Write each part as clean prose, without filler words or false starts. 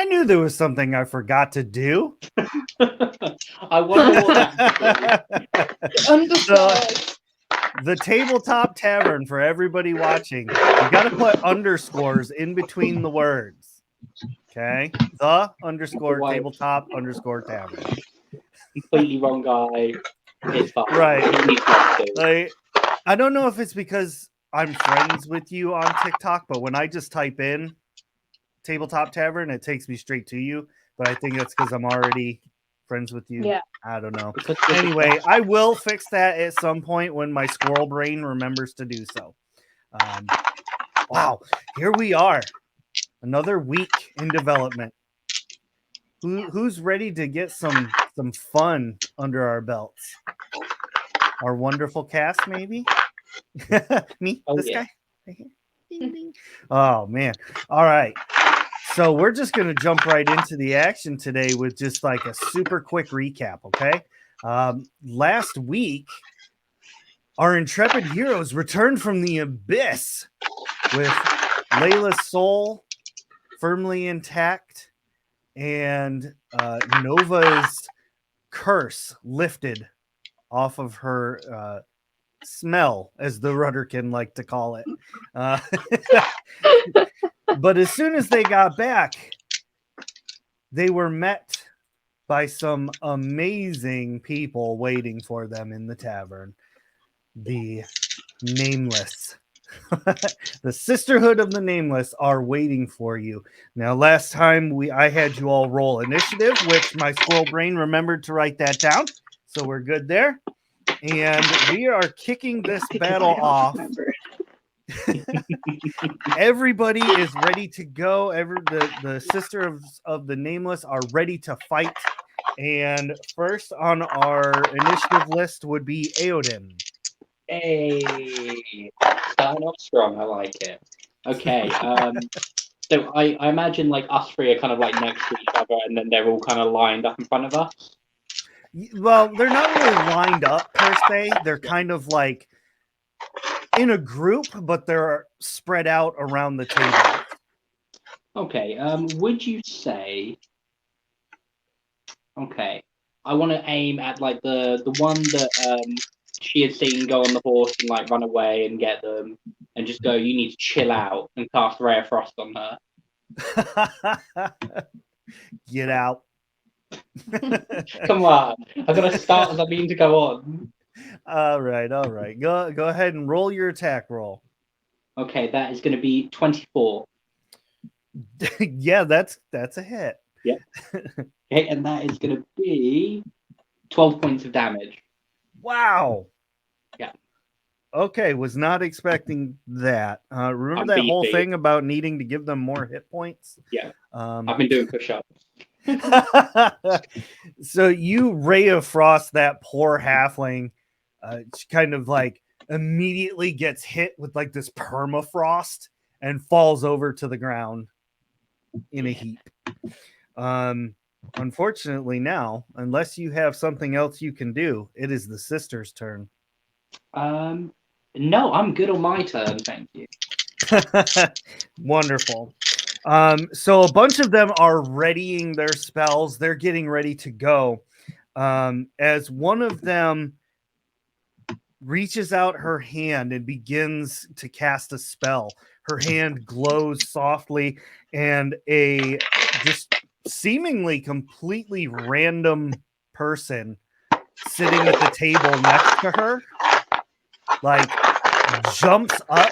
I knew there was something I forgot to do. I wonder what that is. Underscore. The Tabletop Tavern, for everybody watching, you got to put underscores in between the words. Okay? The underscore Right. tabletop underscore tavern. Completely wrong guy. It's fine. Right. He needs not to. Like, I don't know if it's because I'm friends with you on TikTok, but when I just type in Tabletop Tavern, it takes me straight to you. But I think that's because I'm already friends with you. Yeah. I don't know. Because you're the Anyway, I will fix that at some point when my squirrel brain remembers to do so. Wow, here we are. Another week in development. Who's ready to get some fun under our belts? Our wonderful cast, maybe? Me? Oh, This yeah. guy? Right here? Ding, ding. Oh, man. All right. So we're just going to jump right into the action today with just like a super quick recap, okay? Last week, our intrepid heroes returned from the abyss with Layla's soul firmly intact and Nova's curse lifted off of her smell, as the Rudderkin like to call it. But as soon as they got back, they were met by some amazing people waiting for them in the tavern. The Nameless. The Sisterhood of the Nameless are waiting for you. Now, last time I had you all roll initiative, which my squirrel brain remembered to write that down. So we're good there. And we are kicking this battle off. Everybody is ready to go. The Sister of the Nameless are ready to fight. And first on our initiative list would be Eodin. Hey, starting off strong. I like it. Okay. So I imagine like us three are kind of like next to each other, and then they're all kind of lined up in front of us. Well, they're not really lined up per se. They're kind of like in a group, but they're spread out around the table. Okay. Would you say? Okay. I want to aim at like the one that she had seen go on the horse and like run away and get them, and just go. You need to chill out and cast Ray of Frost on her. Get out. Come on, I've got to start as I mean to go on. All right. Go ahead and roll your attack roll. Okay, that is going to be 24. Yeah, that's a hit. Yeah. Okay, and that is going to be 12 points of damage. Wow. Yeah. Okay, was not expecting that. Remember that whole thing about needing to give them more hit points? Yeah. I've been doing push-ups. So you Ray of Frost that poor halfling, she kind of like immediately gets hit with like this permafrost and falls over to the ground in a heap. Unfortunately now, unless you have something else you can do, it is the sister's turn. No, I'm good on my turn, thank you. Wonderful. So a bunch of them are readying their spells. They're getting ready to go. As one of them reaches out her hand and begins to cast a spell. Her hand glows softly, and a just seemingly completely random person sitting at the table next to her, like, jumps up,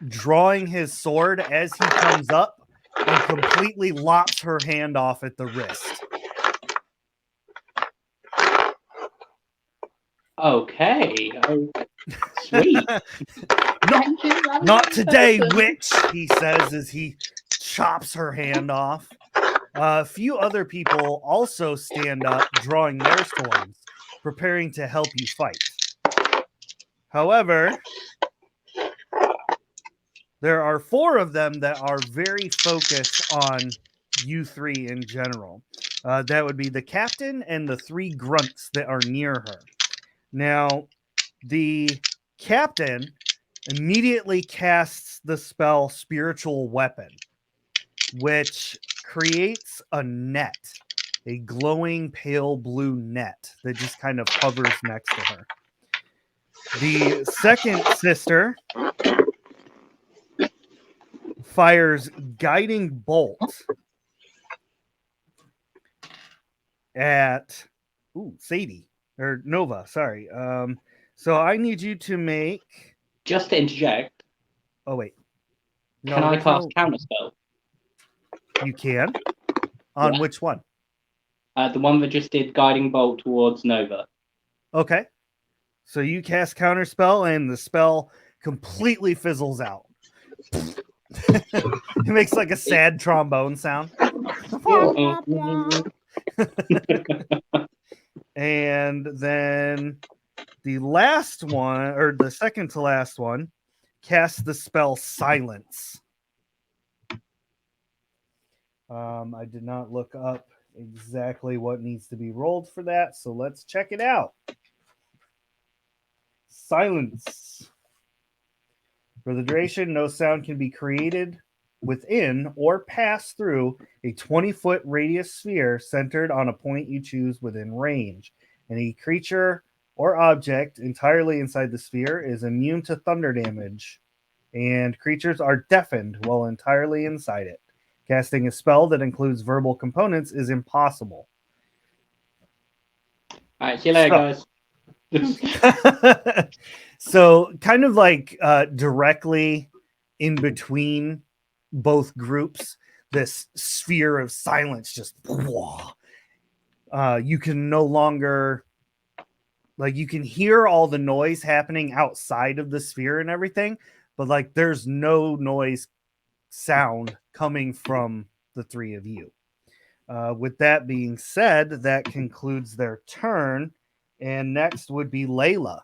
drawing his sword as he comes up, and completely lops her hand off at the wrist. Okay. Oh, sweet. Not today, witch, he says as he chops her hand off. A few other people also stand up, drawing their swords, preparing to help you fight. However, there are 4 of them that are very focused on you 3 in general. That would be the captain and the 3 grunts that are near her. Now, the captain immediately casts the spell Spiritual Weapon, which creates a net, a glowing pale blue net that just kind of hovers next to her. The second sister fires guiding bolt at Sadie or Nova. Sorry. So I need you to make. Just to interject, Oh wait. can I there's cast no- counterspell? You can. On Yeah. which one? The one that just did guiding bolt towards Nova. Okay. So you cast counterspell, and the spell completely fizzles out. It makes like a sad trombone sound. And then the last one, or the second to last one, casts the spell Silence. I did not look up exactly what needs to be rolled for that, so let's check it out. Silence. For the duration, no sound can be created within or pass through a 20-foot radius sphere centered on a point you choose within range. Any creature or object entirely inside the sphere is immune to thunder damage, and creatures are deafened while entirely inside it. Casting a spell that includes verbal components is impossible. All right, see you later, guys. So kind of like directly in between both groups, this sphere of silence just you can no longer, like, you can hear all the noise happening outside of the sphere and everything, but like there's no noise sound coming from the three of you. With that being said, that concludes their turn, and next would be Layla.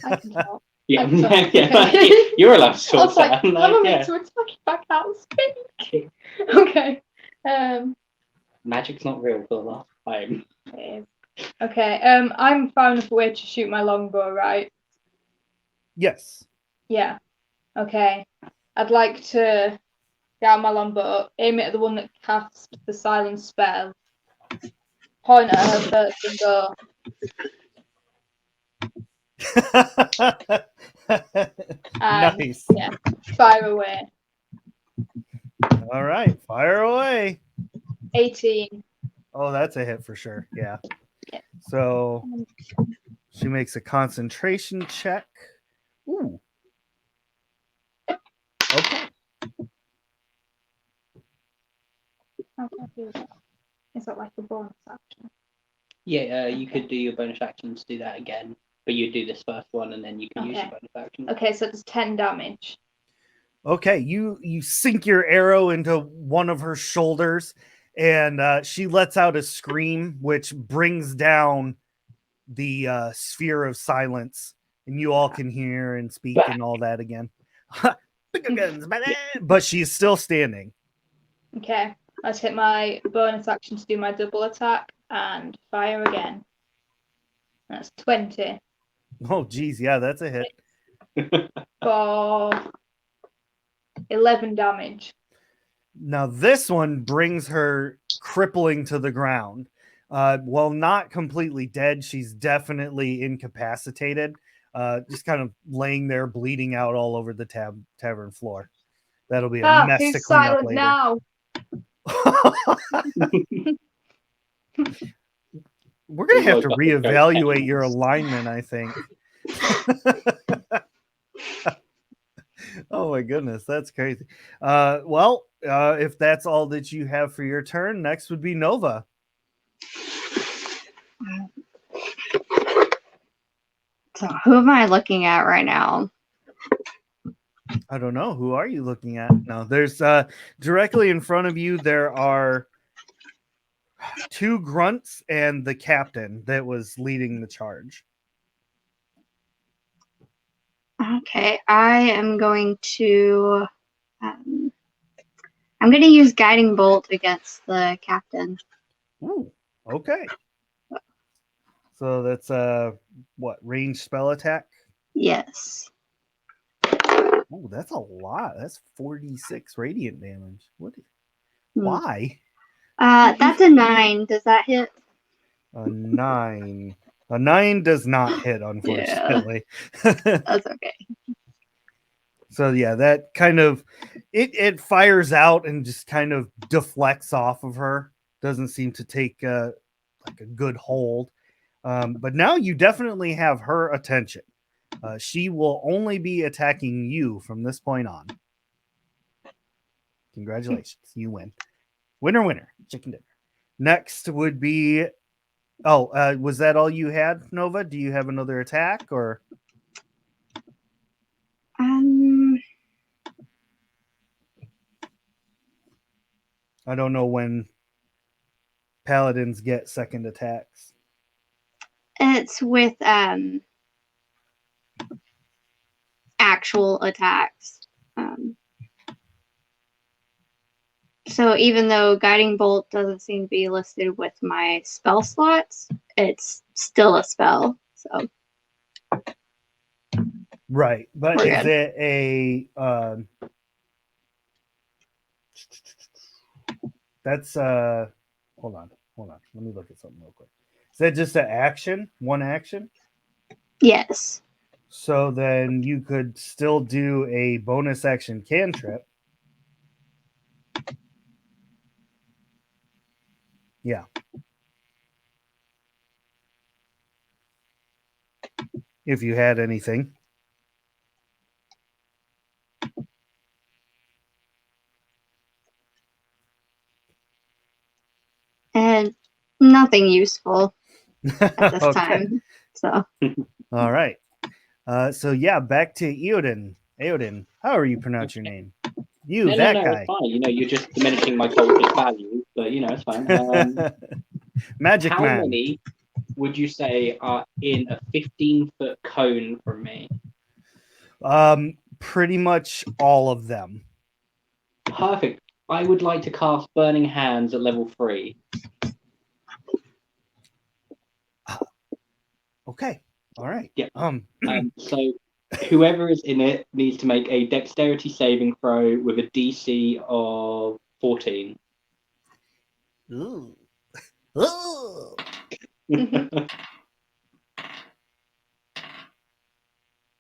I can help. Yeah, I'm sorry. yeah. You're allowed to I talk. was like, Sam, I'm a yeah. bit to attack back out and speak. Okay. Magic's not real for the last time. It is. Okay. I'm fine with a way to shoot my longbow, right? Yes. Yeah. Okay. I'd like to get out my longbow, aim it at the one that casts the silence spell, point at her first and go, Nice. yeah, fire away. All right, fire away. 18. Oh, that's a hit for sure. Yeah. Yeah. So she makes a concentration check. Ooh. Okay. How can I do that? Is that like a bonus action? Yeah, you could do your bonus action to do that again, but you do this first one and then you can use your bonus action. Okay, so it's 10 damage. Okay, you sink your arrow into one of her shoulders, and she lets out a scream, which brings down the sphere of silence, and you all can hear and speak and all that again. But she's still standing. Okay, let's hit my bonus action to do my double attack and fire again. That's 20 Oh, geez, yeah, that's a hit. for 11 damage. Now this one brings her crippling to the ground. While not completely dead, she's definitely incapacitated. Just kind of laying there, bleeding out all over the tavern floor. That'll be a mess to Who's clean up silent later. now? We're gonna have to reevaluate your alignment, I think. Oh my goodness, that's crazy. If that's all that you have for your turn, next would be Nova. So who am I looking at right now? I don't know. Who are you looking at? No, there's directly in front of you, there are two grunts and the captain that was leading the charge. Okay, I am going to I'm going to use guiding bolt against the captain. Ooh, okay. So that's what, ranged spell attack? Yes. Oh, that's a lot. That's 46 radiant damage. What? Hmm. Why? That's a 9. Does that hit? A 9. A 9 does not hit, unfortunately. That's okay. So yeah, that kind of it fires out and just kind of deflects off of her. Doesn't seem to take like a good hold. But now you definitely have her attention. She will only be attacking you from this point on. Congratulations, you win. Winner, winner, chicken dinner. Next would be. Oh, was that all you had, Nova? Do you have another attack or? I don't know when paladins get second attacks. It's with actual attacks. So even though Guiding Bolt doesn't seem to be listed with my spell slots, it's still a spell. So Right, but We're is good. it a? That's Hold on. Let me look at something real quick. Is that just an action? One action? yes. So then you could still do a bonus action cantrip. Yeah. If you had anything. And nothing useful at this Okay. time. So All right. So yeah, back to Eodin. Eodin, how are you pronounce your name? You, No, that no, guy. it's fine. You know, you're just diminishing my culture's value, but you know, it's fine. Magic How Man. many would you say are in a 15-foot cone from me? Pretty much all of them. Perfect. I would like to cast Burning Hands at level 3. Okay. All right. Yeah. Um, So whoever is in it needs to make a dexterity saving throw with a DC of 14. Ooh. Ooh.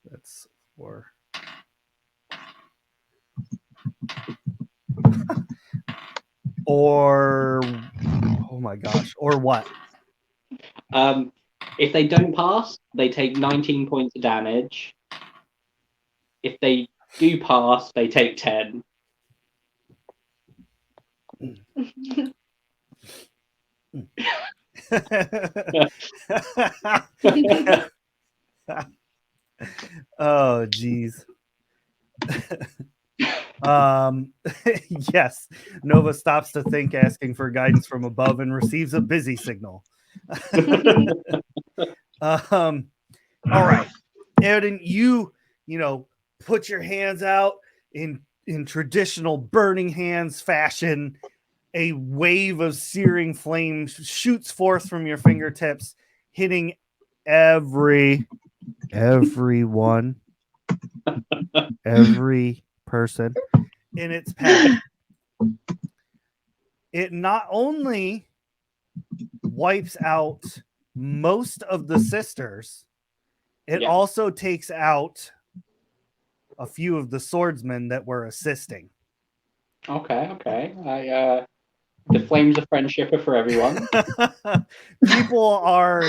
That's 4. Or oh my gosh, or what? If they don't pass, they take 19 points of damage. If they do pass, they take 10. Oh geez. Yes. Nova stops to think, asking for guidance from above, and receives a busy signal. All right, Erin, you know, put your hands out in traditional burning hands fashion. A wave of searing flame shoots forth from your fingertips, hitting everyone, every person in its path. It not only wipes out most of the sisters, it Yeah. also takes out a few of the swordsmen that were assisting. Okay. The flames of friendship are for everyone. People are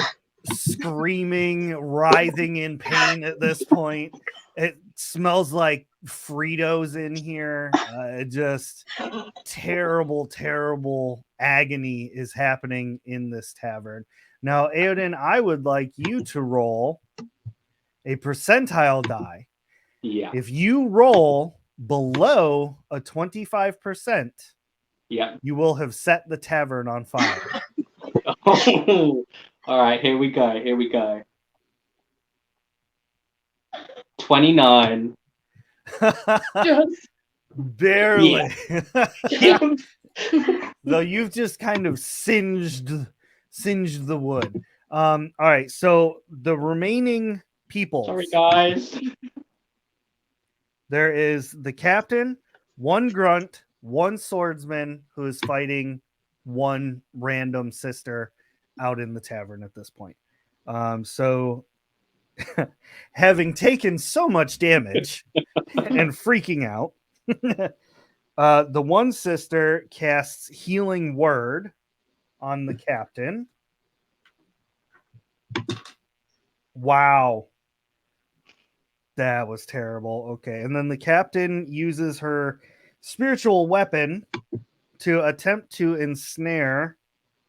screaming, writhing in pain at this point. It smells like Fritos in here. Just terrible, terrible agony is happening in this tavern. Now, Eodin, I would like you to roll a percentile die. Yeah. If you roll below a 25%, Yeah. you will have set the tavern on fire. Oh, all right, here we go. 29. Just Barely. Yeah. Though you've just kind of singed the wood. All right, so the remaining people. Sorry, guys. There is the captain, one grunt, one swordsman who is fighting one random sister out in the tavern at this point. So, having taken so much damage and freaking out, the one sister casts Healing Word on the captain. Wow. That was terrible. Okay. And then the captain uses her spiritual weapon to attempt to ensnare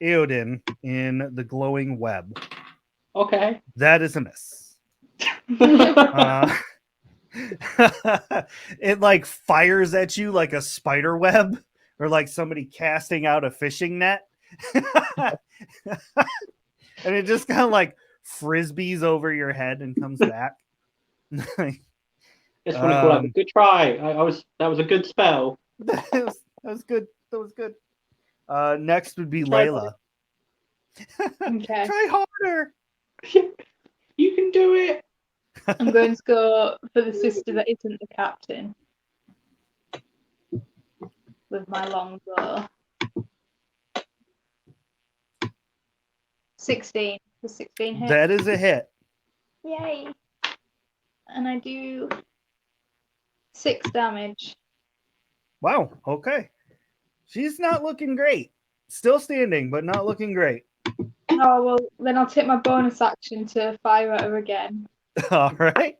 Eodin in the glowing web. Okay. That is a miss. It like fires at you like a spider web or like somebody casting out a fishing net. And it just kind of like frisbees over your head and comes back. Just want to call out a good try. That was a good spell. That was good. That was good. Next would be Try Layla. Okay. Try harder. You can do it. I'm going to go for the sister that isn't the captain with my longbow. 16. The 16 hit. That is a hit. Yay! And I do 6 damage. Wow. Okay. She's not looking great. Still standing, but not looking great. Oh, well, then I'll take my bonus action to fire at her again. All right.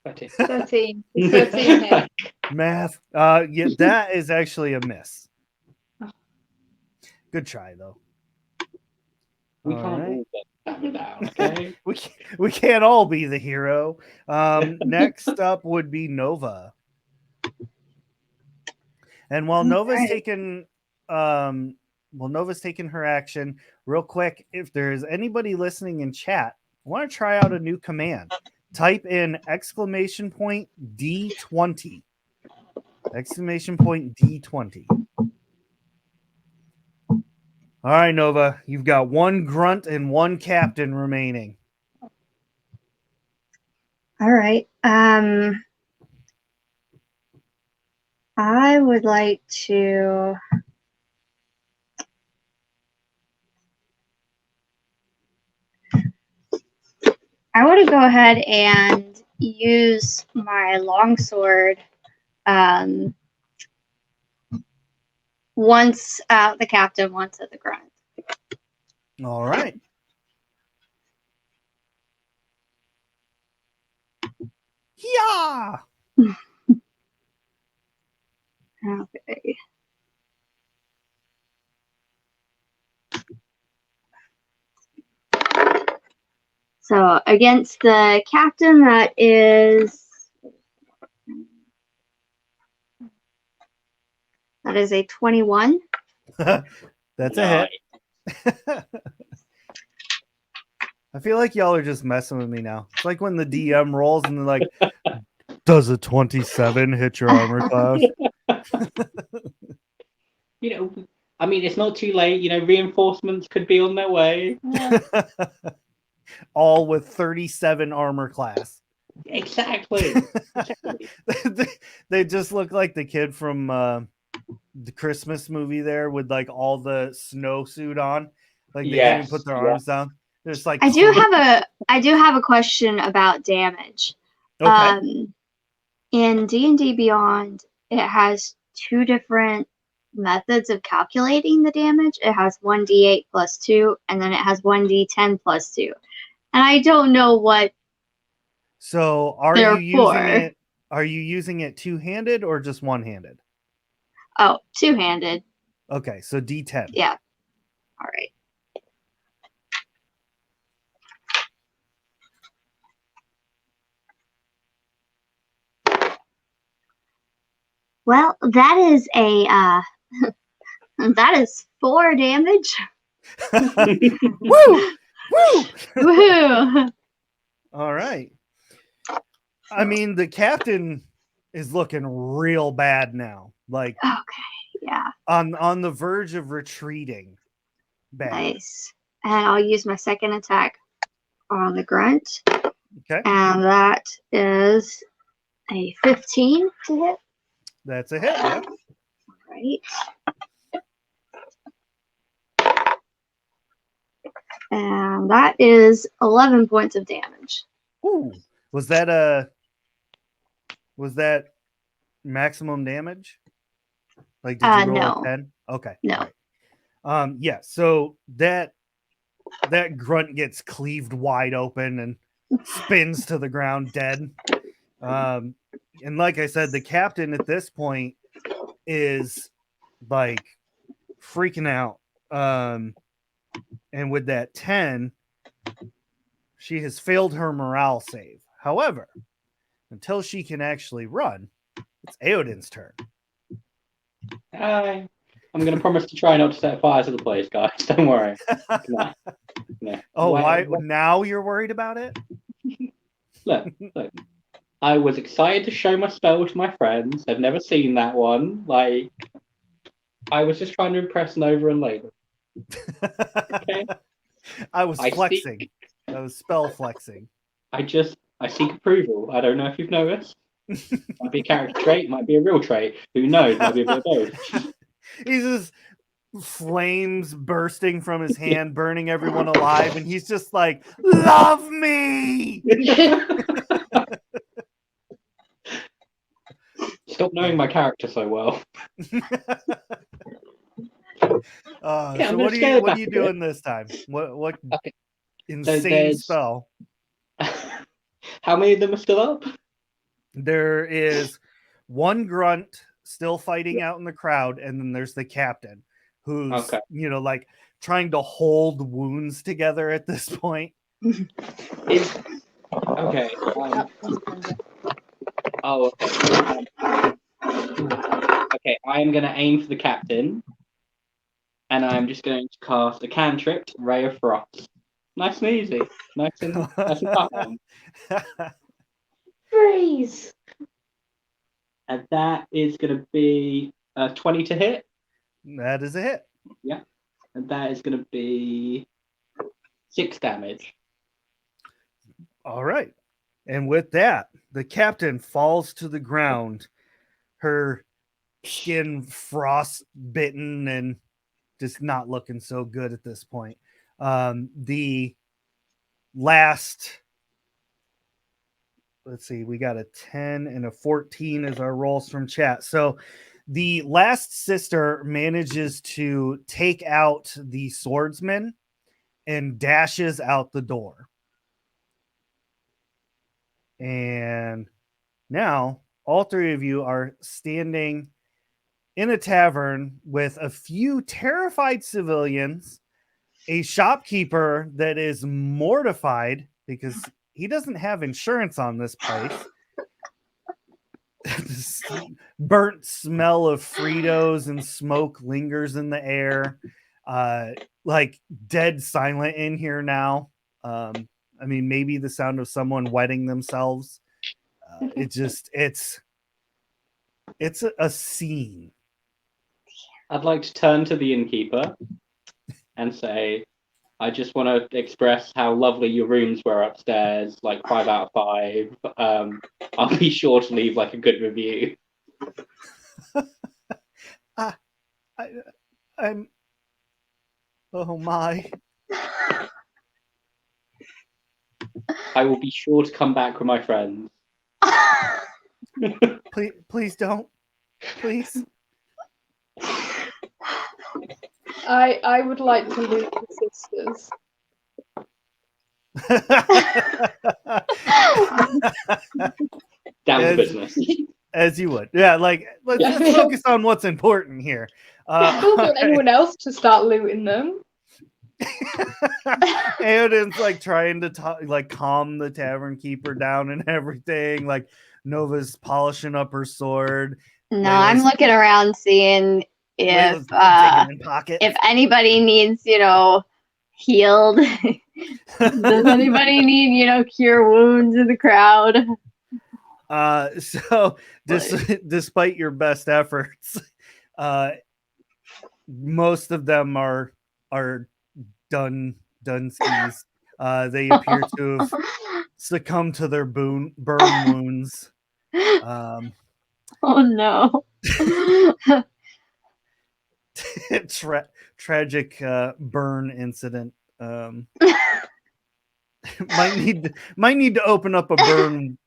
But it- 13. 13 hit. Math. Yeah, that is actually a miss. Good try though. We All can't right. all get down, okay? We can't all be the hero. Next up would be Nova. And while Nova's taken her action, real quick, if there's anybody listening in chat, I want to try out a new command. Type in !D20. !D20. All right, Nova, you've got one grunt and one captain remaining. All right. I would like to. I want to go ahead and use my longsword. Once at the captain, once at the grunt. All right. Yeah. Okay. So against the captain, that is a 21. That's a hit. I feel like y'all are just messing with me now. It's like when the DM rolls and they're like, does a 27 hit your armor class? You know, I mean, it's not too late. You know, reinforcements could be on their way. All with 37 armor class. Exactly. They just look like the kid from the Christmas movie there with like all the snowsuit on. Like they can't even put their arms down. They're just like I do have a question about damage. okay. In D&D Beyond, it has 2 different methods of calculating the damage. It has 1d8 plus 2, and then it has 1d10 plus 2. And I don't know what. So are There you are using 4. it? Are you using it two-handed or just one-handed? Oh, 2-handed. Okay, so D10. Yeah. All right. Well, that is that is 4 damage. Woo! Woo! Woohoo! All right. I mean, the captain is looking real bad now. Like, Okay, yeah. on the verge of retreating back. Nice. And I'll use my second attack on the grunt. Okay, And that is a 15 to hit. that's a hit. Yeah. Right. And that is 11 points of damage. Ooh, was that maximum damage? Like, did you roll no. a 10? Okay. No. all right. Yeah. So that grunt gets cleaved wide open and spins to the ground dead. And like I said, the captain at this point is like freaking out. And with that 10, she has failed her morale save. However, until she can actually run, it's Eodin's turn. Hi. I'm going to promise to try not to set fire to the place, guys. Don't worry. No. No. Oh, why? Well, Now you're worried about it? look. I was excited to show my spell to my friends. I've never seen that one. Like, I was just trying to impress Nova and Layla. Okay? I was I flexing. I was spell flexing. I seek approval. I don't know if you've noticed. Might be a character trait, might be a real trait. Who knows? Might be a bit of both. He's just flames bursting from his hand, burning everyone alive, and he's just like, "Love me!" Stop knowing my character so well. So I'm what gonna scale it are back you a bit. doing this time? What Okay. insane there's- spell? How many of them are still up? There is one grunt still fighting out in the crowd, and then there's the captain who's Okay. like trying to hold wounds together at this point. Okay. Okay. Okay, I am going to aim for the captain, and I'm just going to cast a cantrip, Ray of Frost. Nice and easy. Nice and calm. Freeze. And that is going to be 20 to hit, That is a hit. and that is going to be 6 damage. All right. And with that, the captain falls to the ground, her skin frost-bitten and just not looking so good at this point. The last, let's see, we got a 10 and a 14 as our rolls from chat. So the last sister manages to take out the swordsman and dashes out the door. And now all three of you are standing in a tavern with a few terrified civilians, a shopkeeper that is mortified because he doesn't have insurance on this place. This burnt smell of Fritos and smoke lingers in the air. Like dead silent in here now. I mean, maybe the sound of someone wetting themselves. It's a scene. I'd like to turn to the innkeeper and say, I just want to express how lovely your rooms were upstairs, like 5 out of 5. I'll be sure to leave like a good review. I'm. Oh my! I will be sure to come back with my friends. Please don't. Please. I would like to loot the sisters. Down to As- business. As you would. Yeah, like let's focus on what's important here. I don't want anyone else to start looting them. Eodin's like trying to calm the tavern keeper down and everything. Like Nova's polishing up her sword. No, I'm looking around seeing Layla's if digging in pockets. if anybody needs, healed. Does anybody need, cure wounds in the crowd? So despite your best efforts, most of them are done skis. They appear to have succumbed to their burn wounds. Oh no. Tragic burn incident. Might need to open up a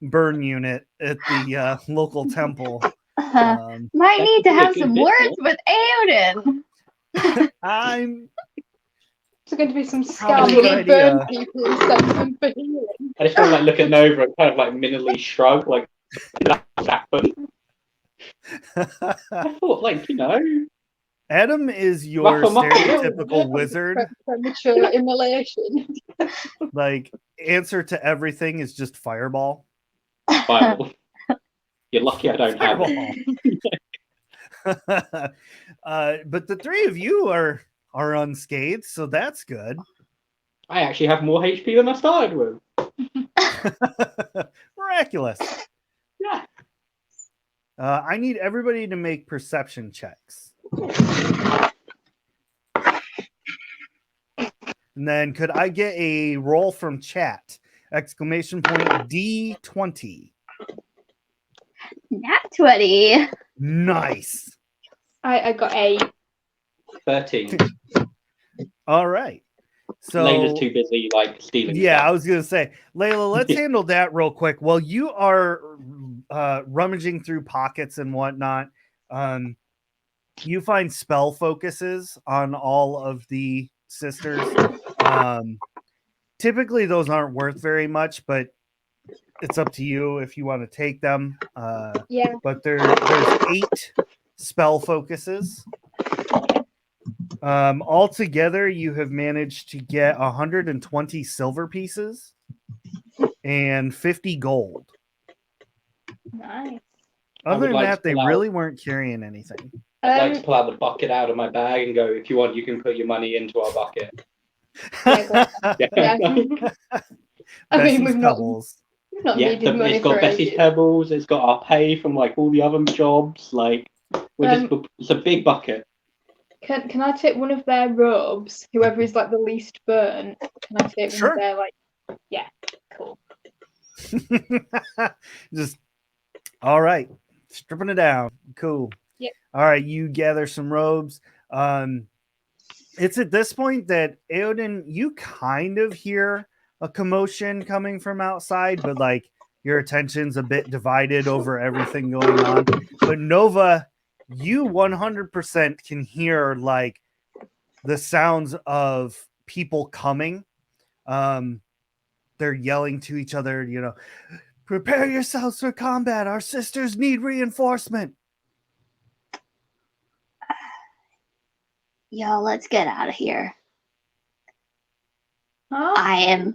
burn unit at the local temple. Might That need could to be a have good some bit, words with Aoden. I'm There's going to be some Probably scam a that good idea. burn people and send them for healing. I just want to like look at Nova and kind of like minimally shrug, like that happened. I thought, like, you know, Adam is your Ruffle muffle. stereotypical wizard. Premature immolation. Like, answer to everything is just fireball. Bible. You're lucky I don't have it. Fireball. But the three of you are unscathed, so that's good. I actually have more HP than I started with. Miraculous. Yeah. I need everybody to make perception checks. And then could I get a roll from chat? Exclamation point D20. Nat 20. Nice. I got 8. 13. All right. So Layla's too busy, like, stealing yeah, stuff. I was gonna say, Layla, let's handle that real quick. While you are rummaging through pockets and whatnot, you find spell focuses on all of the sisters. Typically, those aren't worth very much, but it's up to you if you want to take them. Yeah. But there's 8 spell focuses. Altogether, you have managed to get 120 silver pieces and 50 gold. Nice. I Other would than like that, to they pull out- really weren't carrying anything. I'd like to pull out the bucket out of my bag and go, if you want, you can put your money into our bucket. Yeah, Yeah, I mean, Bessie's we've not Pebbles. needed money it's got for Bessie's ages. Pebbles, it's got our pay from like all the other jobs. Like, it's a big bucket. Can I take one of their robes? Whoever is like the least burnt, can I take one Sure. of their like? Yeah, cool. Just all right, stripping it down. Cool. Yep. All right, you gather some robes. It's at this point that Aoden, you kind of hear a commotion coming from outside, but like your attention's a bit divided over everything going on. But Nova, you 100% can hear like the sounds of people coming. They're yelling to each other, you know, prepare yourselves for combat. Our sisters need reinforcement. Yo, let's get out of here. Huh?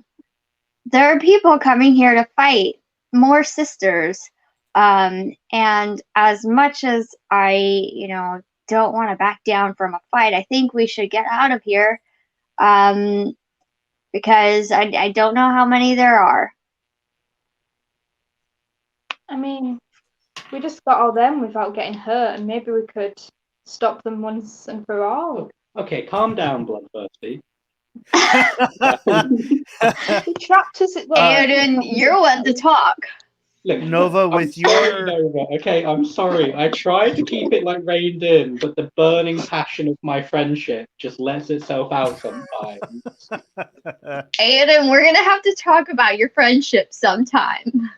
There are people coming here to fight, more sisters. And as much as I, don't want to back down from a fight, I think we should get out of here. Because I don't know how many there are. I mean, we just got all them without getting hurt, and maybe we could stop them once and for all. Okay, calm down, Bloodthirsty. They trapped us at Aoden, you're one to talk. Look, Nova, I'm with sorry, your Nova. Okay, I'm sorry. I tried to keep it like reined in, but the burning passion of my friendship just lets itself out sometimes. Aoden, we're gonna have to talk about your friendship sometime.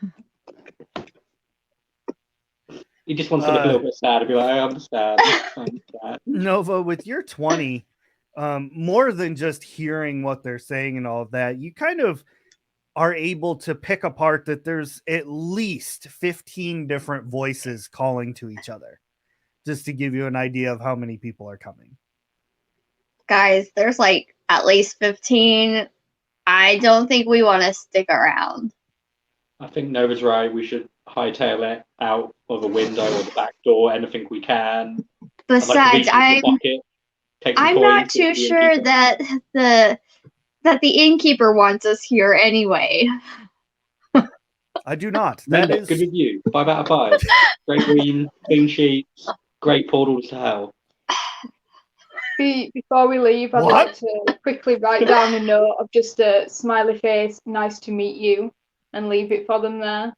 He just wants to look a little bit sad and be like, I understand. Nova, with your 20, more than just hearing what they're saying and all of that, you kind of are able to pick apart that there's at least 15 different voices calling to each other, just to give you an idea of how many people are coming. Guys, there's like at least 15. I don't think we want to stick around. I think Nova's right. We should hightail it out of a window or the back door, anything we can. Besides, I'm not too sure that the innkeeper wants us here anyway. I do not. No, That is good review. 5 out of 5. Great green, clean sheets, great portals to hell. Before we leave, I'd What? like to quickly write down a note of just a smiley face, nice to meet you, and leave it for them there.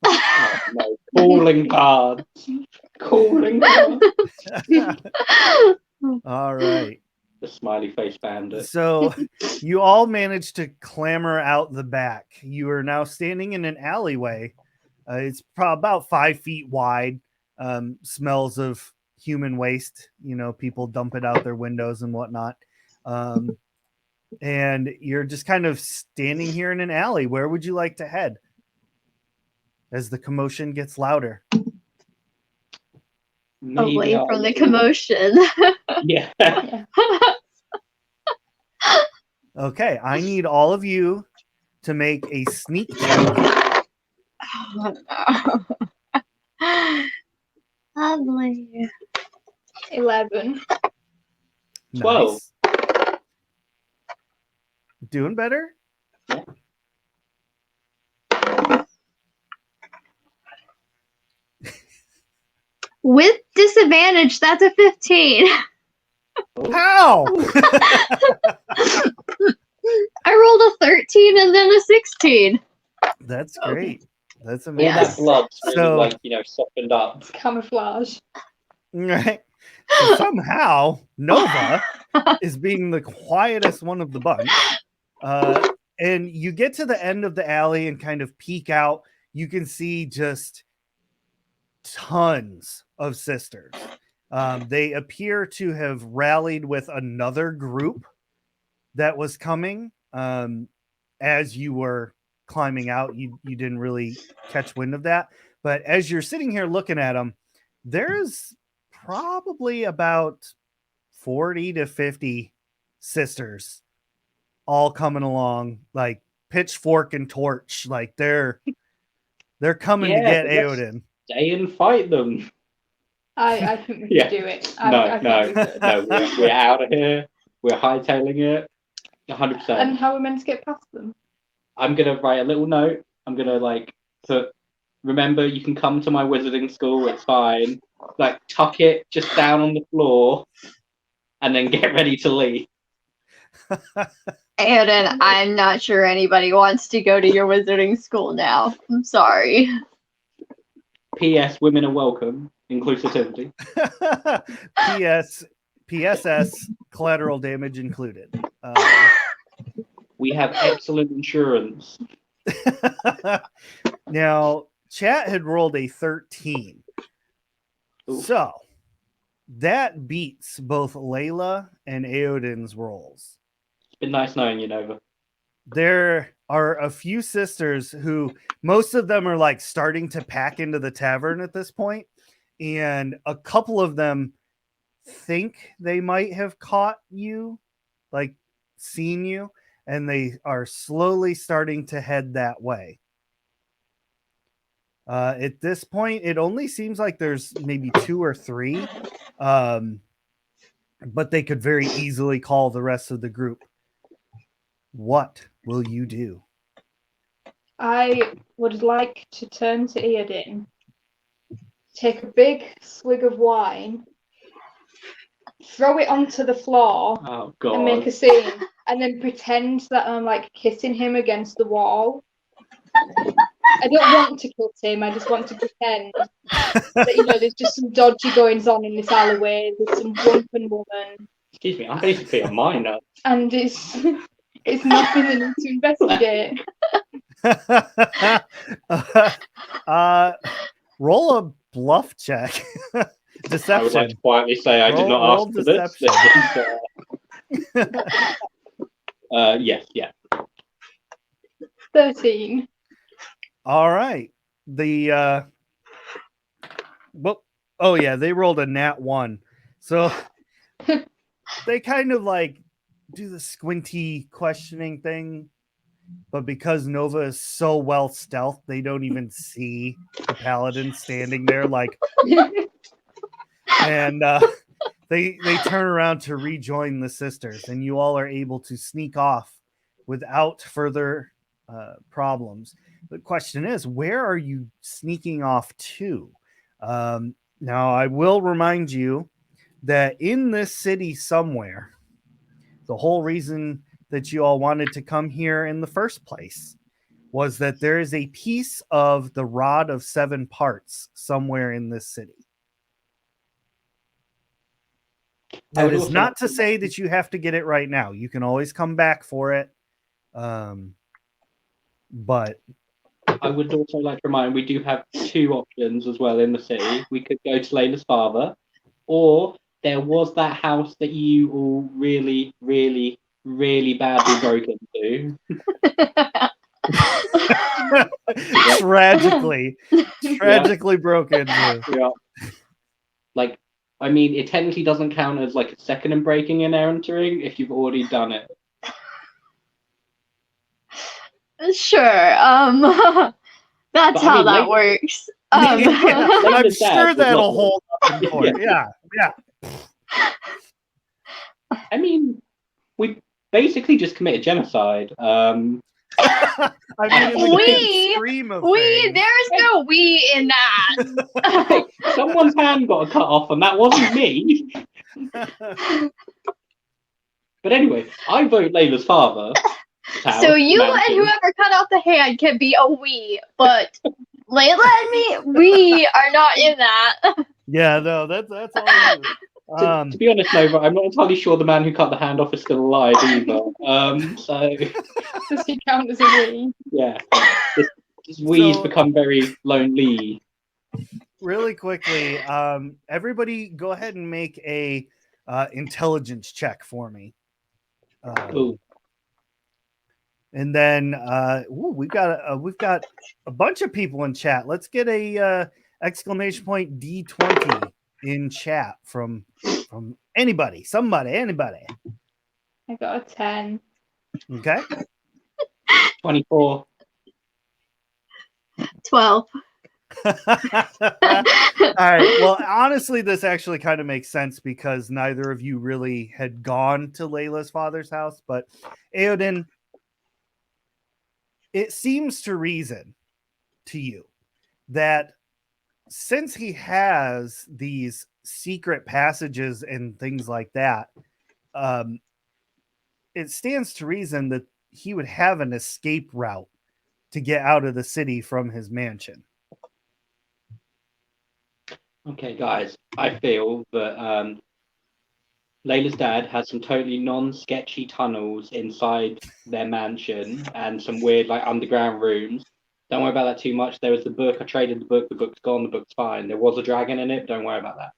Oh, no. Calling cards. Calling cards. All right. The smiley face bandit. So you all managed to clamber out the back. You are now standing in an alleyway. It's about 5 feet wide. Smells of human waste. You know, people dump it out their windows and whatnot. And you're just kind of standing here in an alley. Where would you like to head as the commotion gets louder? Maybe Away I'll- from the commotion. Yeah. Okay, I need all of you to make a sneak check. Oh, no. Ugly. 11. 12. Nice. Doing better? With disadvantage, that's a 15. How? I rolled a 13 and then a 16. That's great. That's All amazing. that blood's really So- like, softened up. Camouflage. Right. So somehow Nova is being the quietest one of the bunch. And you get to the end of the alley and kind of peek out. You can see just tons of sisters. They appear to have rallied with another group that was coming. As you were climbing out, you didn't really catch wind of that. But as you're sitting here looking at them, there's probably about 40 to 50 sisters all coming along, like pitchfork and torch. Like they're coming to Yeah, get but let's- Aoden. Stay and fight them. I think we Yeah. can do it. No, I think we could. No, we're out of here. We're hightailing it. 100%. And how are we meant to get past them? I'm gonna write a little note. I'm gonna put. Remember, you can come to my wizarding school. It's fine. Tuck it just down on the floor, and then get ready to leave. Aoden, I'm not sure anybody wants to go to your wizarding school now. I'm sorry. P.S. Women are welcome. Inclusivity. PSS collateral damage included. We have excellent insurance. Now, chat had rolled a 13. Ooh. So that beats both Layla and Aoden's rolls. It's been nice knowing you, Nova. There are a few sisters who, most of them are starting to pack into the tavern at this point, and a couple of them think they might have caught you, seen you, and they are slowly starting to head that way. At this point, it only seems like there's maybe 2 or 3, but they could very easily call the rest of the group. What will you do? I would like to turn to Eodin, take a big swig of wine, throw it onto the floor, Oh and make God. a scene, and then pretend that I'm kissing him against the wall. I don't want to kiss him. I just want to pretend that there's just some dodgy goings on in this alleyway. There's some drunken woman, Excuse me. I'm basically a minor. and it's nothing they need to investigate. I Roll a bluff check. would like Deception. to quietly say I did Roll- not roll ask for this. Yes, yeah. 13. All right. They rolled a nat 1. So they kind of do the squinty questioning thing, but because Nova is so well stealthed, they don't even see the paladin standing there and they turn around to rejoin the sisters, and you all are able to sneak off without further problems. The question is, where are you sneaking off to? Now, I will remind you that in this city somewhere, the whole reason that you all wanted to come here in the first place was that there is a piece of the rod of 7 parts somewhere in this city. I That would is also not like to say that you have to get it right now. You can always come back for it. But I would also like to remind we do have 2 options as well in the city. We could go to Layla's father, or there was that house that you all really, really, really badly broke into. tragically broken. Yeah. Like, I mean, it technically doesn't count as like a second in breaking and entering if you've already done it. Sure. That's But I how mean, that like- works. I'm Layla's dad sure was that'll not- hold up in court. Yeah. I mean, we basically just committed genocide. I mean, in the We- extreme of We things. there's no we in that. Someone's hand got cut off, and that wasn't me. But anyway, I vote Layla's father. So you and Mountain. whoever cut off the hand can be a we, but Layla and me, we are not in that. Yeah, no, that's all you. To be honest, Nova, I'm not entirely sure the man who cut the hand off is still alive either. So Does he count as a we? yeah, this we's So- become very lonely. Really quickly, everybody go ahead and make a intelligence check for me. Ooh. And then we've got a bunch of people in chat. Let's get a exclamation point D20 in chat from anybody, somebody, anybody. I got a 10. Okay. 24. 12. All right. Well, honestly, this actually kind of makes sense because neither of you really had gone to Layla's father's house, but Aodin, it seems to reason to you that since he has these secret passages and things like that, it stands to reason that he would have an escape route to get out of the city from his mansion. Okay, guys, I feel that Layla's dad has some totally non-sketchy tunnels inside their mansion and some weird like underground rooms. Don't worry about that too much. There was the book. I traded the book. The book's gone. The book's fine. There was a dragon in it. Don't worry about that.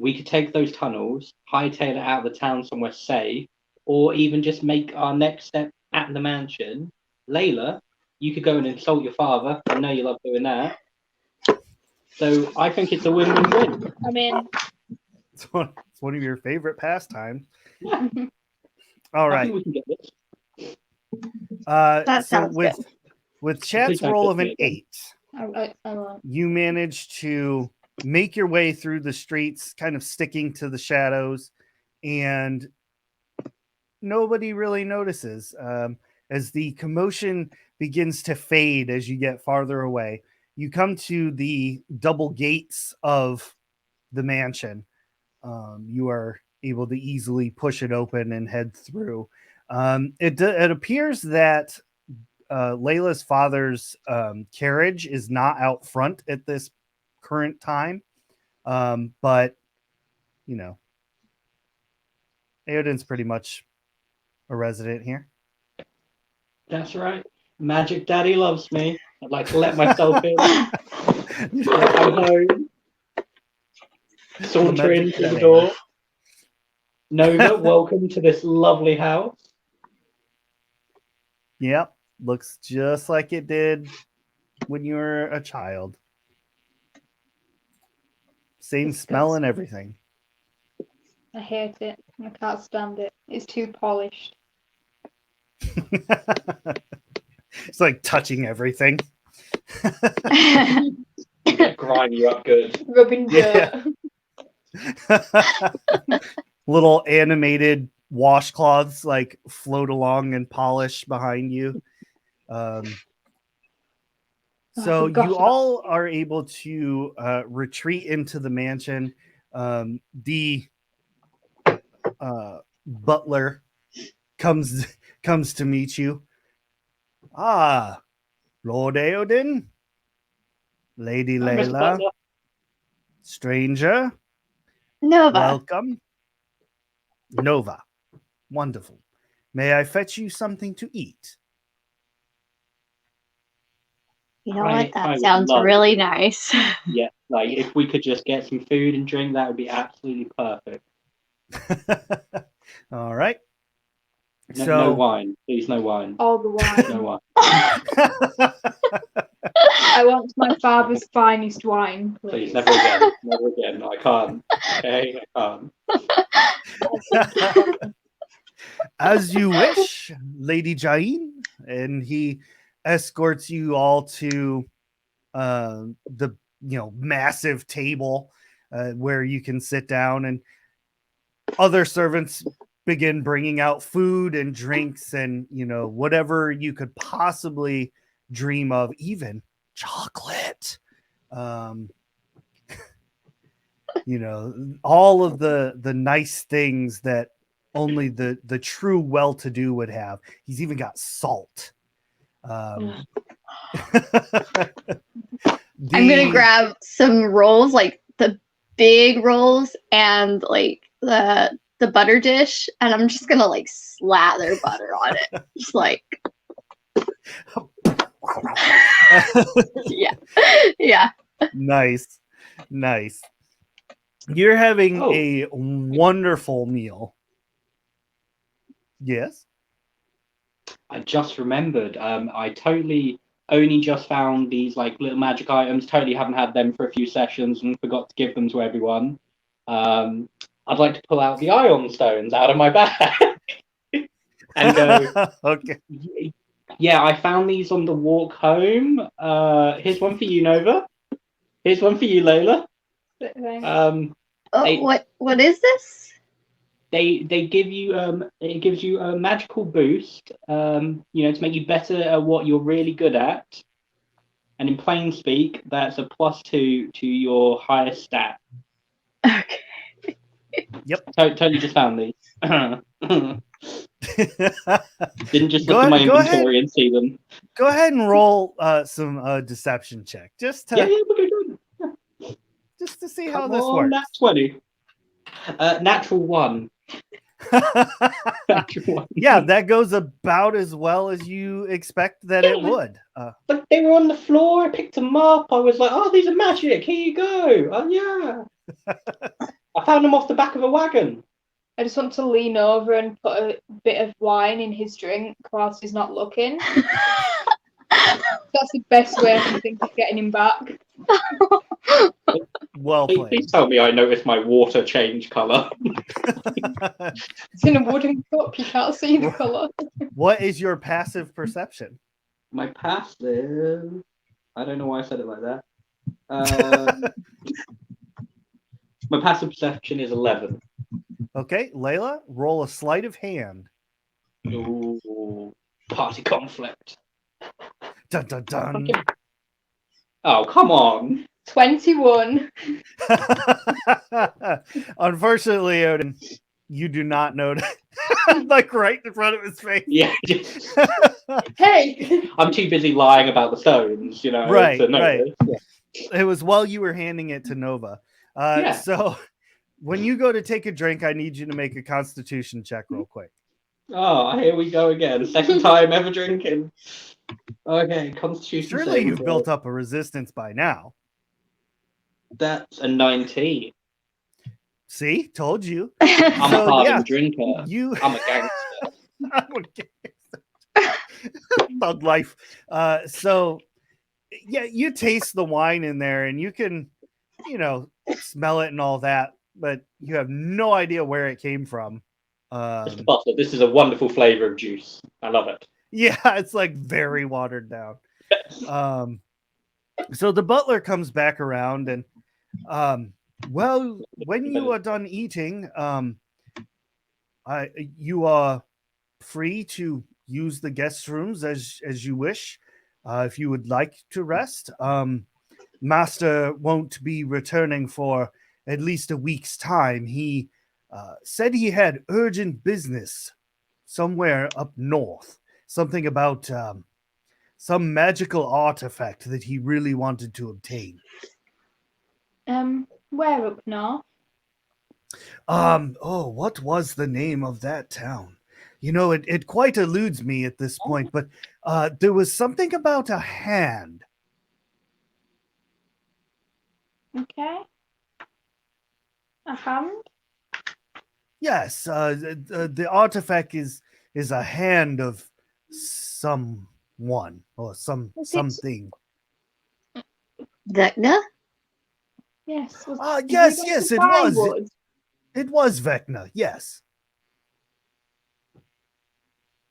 We could take those tunnels, hightail it out of the town somewhere safe, or even just make our next step at the mansion. Layla, you could go and insult your father. I know you love doing that. So I think it's a win-win-win. I mean, It's one of your favorite pastimes. Yeah, All I right. think we can get this. That So sounds with Chat's don't roll put of an me again. 8, I won't. you manage to make your way through the streets, kind of sticking to the shadows, and nobody really notices. As the commotion begins to fade as you get farther away, you come to the double gates of the mansion. You are able to easily push it open and head through. It appears that Layla's father's carriage is not out front at this current time, but you know, Aodin's pretty much a resident here. That's right. Magic Daddy loves me. I'd like to let myself in. Like I'm home. Saunter in Magic through the Daddy. door. Nova, welcome to this lovely house. Yep, looks just like it did when you were a child. Same smell and everything. I hate it. I can't stand it. It's too polished. It's like touching everything. Grind you up good. Rubbing Yeah. dirt. Little animated washcloths like float along and polish behind you. So forgot you about all are able to retreat into the mansion. The butler comes to meet you. Ah, Lord Eodin, Lady Mr. Layla, Butler. stranger, Nova. welcome. Nova, wonderful. May I fetch you something to eat? You know I what? That would sounds love really it. nice. Yeah, like if we could just get some food and drink, that would be absolutely perfect. All right. No, So no wine, please, no wine, All the wine. no wine. I want my father's finest wine, Please, please. never again, never again. I can't. Okay, I can't. as you wish, Lady Jain. And he escorts you all to the massive table where you can sit down, and other servants begin bringing out food and drinks and whatever you could possibly dream of, even chocolate. All of the nice things that only the true well-to-do would have. He's even got salt. I'm gonna The- grab some rolls, like the big rolls, and like the butter dish, and I'm just gonna like slather butter on it. Just like yeah. nice. You're having Oh. a wonderful meal. Yes. I just remembered. I totally only just found these like little magic items. Totally haven't had them for a few sessions and forgot to give them to everyone. I'd like to pull out the ion stones out of my bag and go. Okay. Yeah, I found these on the walk home. Here's one for you, Nova. Here's one for you, Layla. Thanks. They- What is this? They give you it gives you a magical boost, to make you better at what you're really good at. And in plain speak, that's a +2 to your highest stat. Okay. Totally just found these. Didn't just Go look at my ahead- go inventory and see them. Go ahead and roll some deception check, just Yeah, we're good. just to see how Come this on, works. nat 20. Natural 1. Natural 1. Yeah, that goes about as well as you expect that it Yeah. would. But they were on the floor. I picked them up. I was like, "Oh, these are magic. Here you go." Oh yeah. I found them off the back of a wagon. I just want to lean over and put a bit of wine in his drink whilst he's not looking. That's the best way I can think of getting him back. Well Please played. tell me I noticed my water change color. It's in a wooden cup, you can't see the colour. What is your passive perception? My passive. I don't know why I said it like that. My passive perception is 11. Okay, Layla, roll a sleight of hand. Ooh, party conflict. Dun dun dun. Oh, come on. 21. Unfortunately, Odin, you do not notice. Like right in front of his face. Yeah, Hey! I'm too busy lying about the stones, Right, to right. notice. Yeah. It was while you were handing it to Nova. Yeah. So when you go to take a drink, I need you to make a constitution check real quick. Oh, here we go again. Second time ever drinking. Okay, Constitution. Surely saving you've throw. built up a resistance by now. That's a 19. See, told you. I'm So, a hardened yeah, drinker. You I'm a gangster. I'm a thug life. So yeah, you taste the wine in there and you can, smell it and all that, but you have no idea where it came from. Mr. Butler, this is a wonderful flavor of juice. I love it. Yeah, it's like very watered down. So the butler comes back around and well, when you are done eating, you are free to use the guest rooms as you wish. If you would like to rest, Master won't be returning for at least a week's time. He said he had urgent business somewhere up north. Something about some magical artifact that he really wanted to obtain. Where up north? Oh, what was the name of that town? You know, it quite eludes me at this point, but there was something about a hand. Okay. A hand? Yes, the artifact is a hand of someone or Was it- something. Vecna? Yes. Yes, was yes, the it was. Bywood? It was Vecna, yes.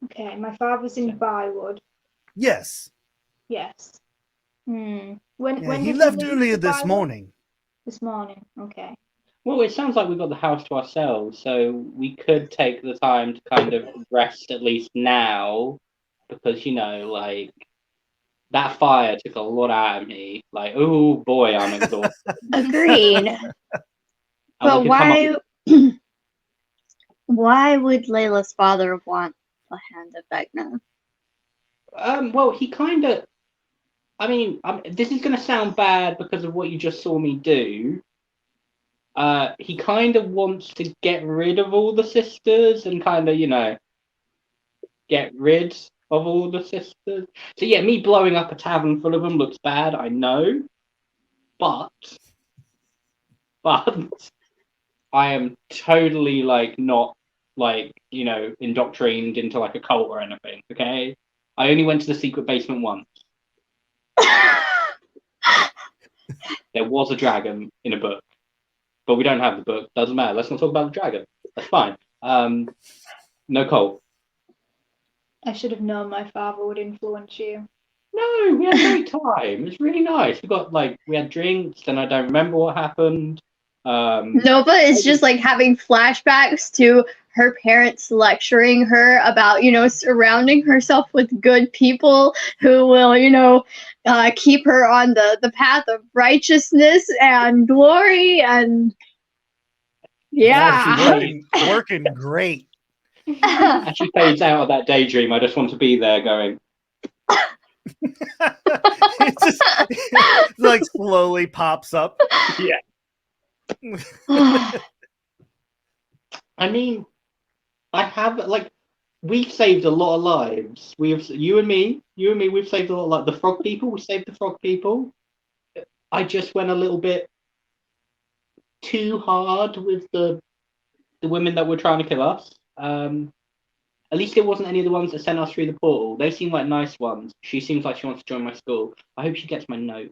Okay, my father's in Bywood. Yes. Yes. When Yeah, he did left leave earlier for this Bywood? morning. This morning. Okay. Well, it sounds like we've got the house to ourselves, so we could take the time to kind of rest at least now, because, you know, like, that fire took a lot out of me. Like, oh boy, I'm exhausted. Agreed. And we But could come up with- why would Layla's father want a hand of Vecna? well, he kind of. I mean, this is going to sound bad because of what you just saw me do. He kind of wants to get rid of all the sisters and kind of, you know, get rid of all the sisters. So yeah, me blowing up a tavern full of them looks bad, I know, but I am totally like not like, you know, indoctrined into like a cult or anything. Okay, I only went to the secret basement once. There was a dragon in a book, but we don't have the book. Doesn't matter. Let's not talk about the dragon. That's fine. No cult. I should have known my father would influence you. No, we had a great time. It's really nice. We had drinks, and I don't remember what happened. Nova is just like having flashbacks to her parents lecturing her about, you know, surrounding herself with good people who will, you know, keep her on the path of righteousness and glory. And yeah. Working great. As she fades out of that daydream, I just want to be there going, It just like slowly pops up. yeah. I mean, I have, like, we've saved a lot of lives. You and me, we've saved a lot of lives. The frog people, we saved the frog people. I just went a little bit too hard with the women that were trying to kill us. At least it wasn't any of the ones that sent us through the portal. They seem like nice ones. She seems like she wants to join my school. I hope she gets my note.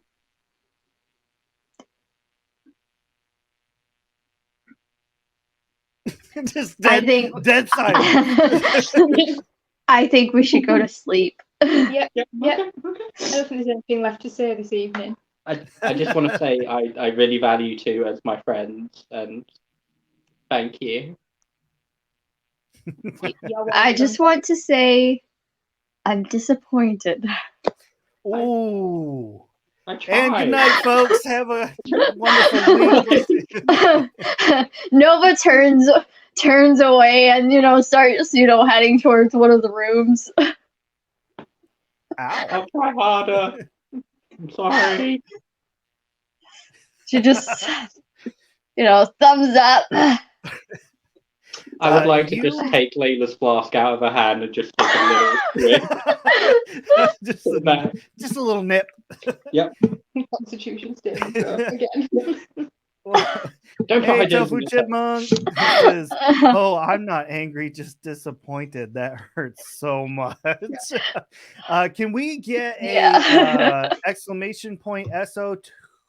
Just I dead, think dead silent. I think we should go to sleep. Yep. Yep. Yep. Okay. I don't think there's anything left to say this evening. I just want to say I really value you two as my friends, and thank you. You're I welcome. just want to say I'm disappointed. Ooh. I tried. And good night, folks. Have a wonderful week. Nova turns away and, you know, starts, you know, heading towards one of the rooms. Ow. I'll try harder. I'm sorry. She just, you know, thumbs up. I would like to you- just take Layla's flask out of her hand and just take a little swig. just, That- just a little nip. Constitution saving throw again. Don't put Hey, my Tofu judgment. Chipmunk says, "Oh, I'm not angry, just disappointed. That hurts so much." Can we get a Yeah. exclamation point SO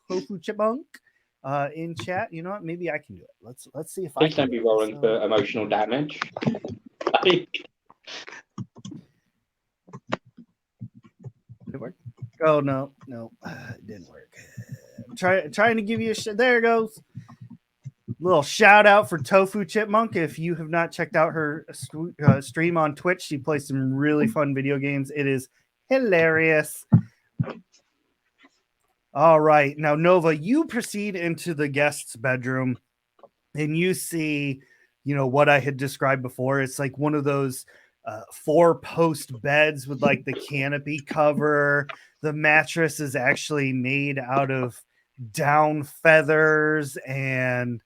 Tofu Chipmunk in chat? You know what? Maybe I can do it. Let's see if I Please can don't be do it. rolling So- for emotional damage. Like, Did it work? Oh no, it didn't work. Trying to give you a there it goes. Little shout out for Tofu Chipmunk. If you have not checked out her stream on Twitch, she plays some really fun video games. It is hilarious. All right. Now, Nova, you proceed into the guest's bedroom and you see, what I had described before. It's like one of those 4-post beds with like the canopy cover. The mattress is actually made out of down feathers and,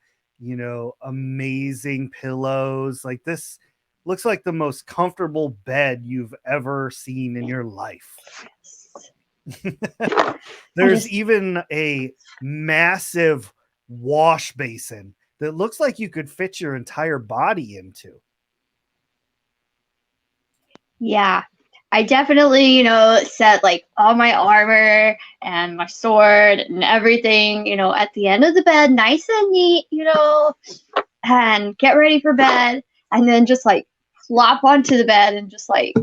amazing pillows. Like this looks like the most comfortable bed you've ever seen in your life. There's even a massive wash basin that looks like you could fit your entire body into. Yeah. I definitely, set like all my armor and my sword and everything, at the end of the bed, nice and neat, and get ready for bed. And then just like flop onto the bed and just like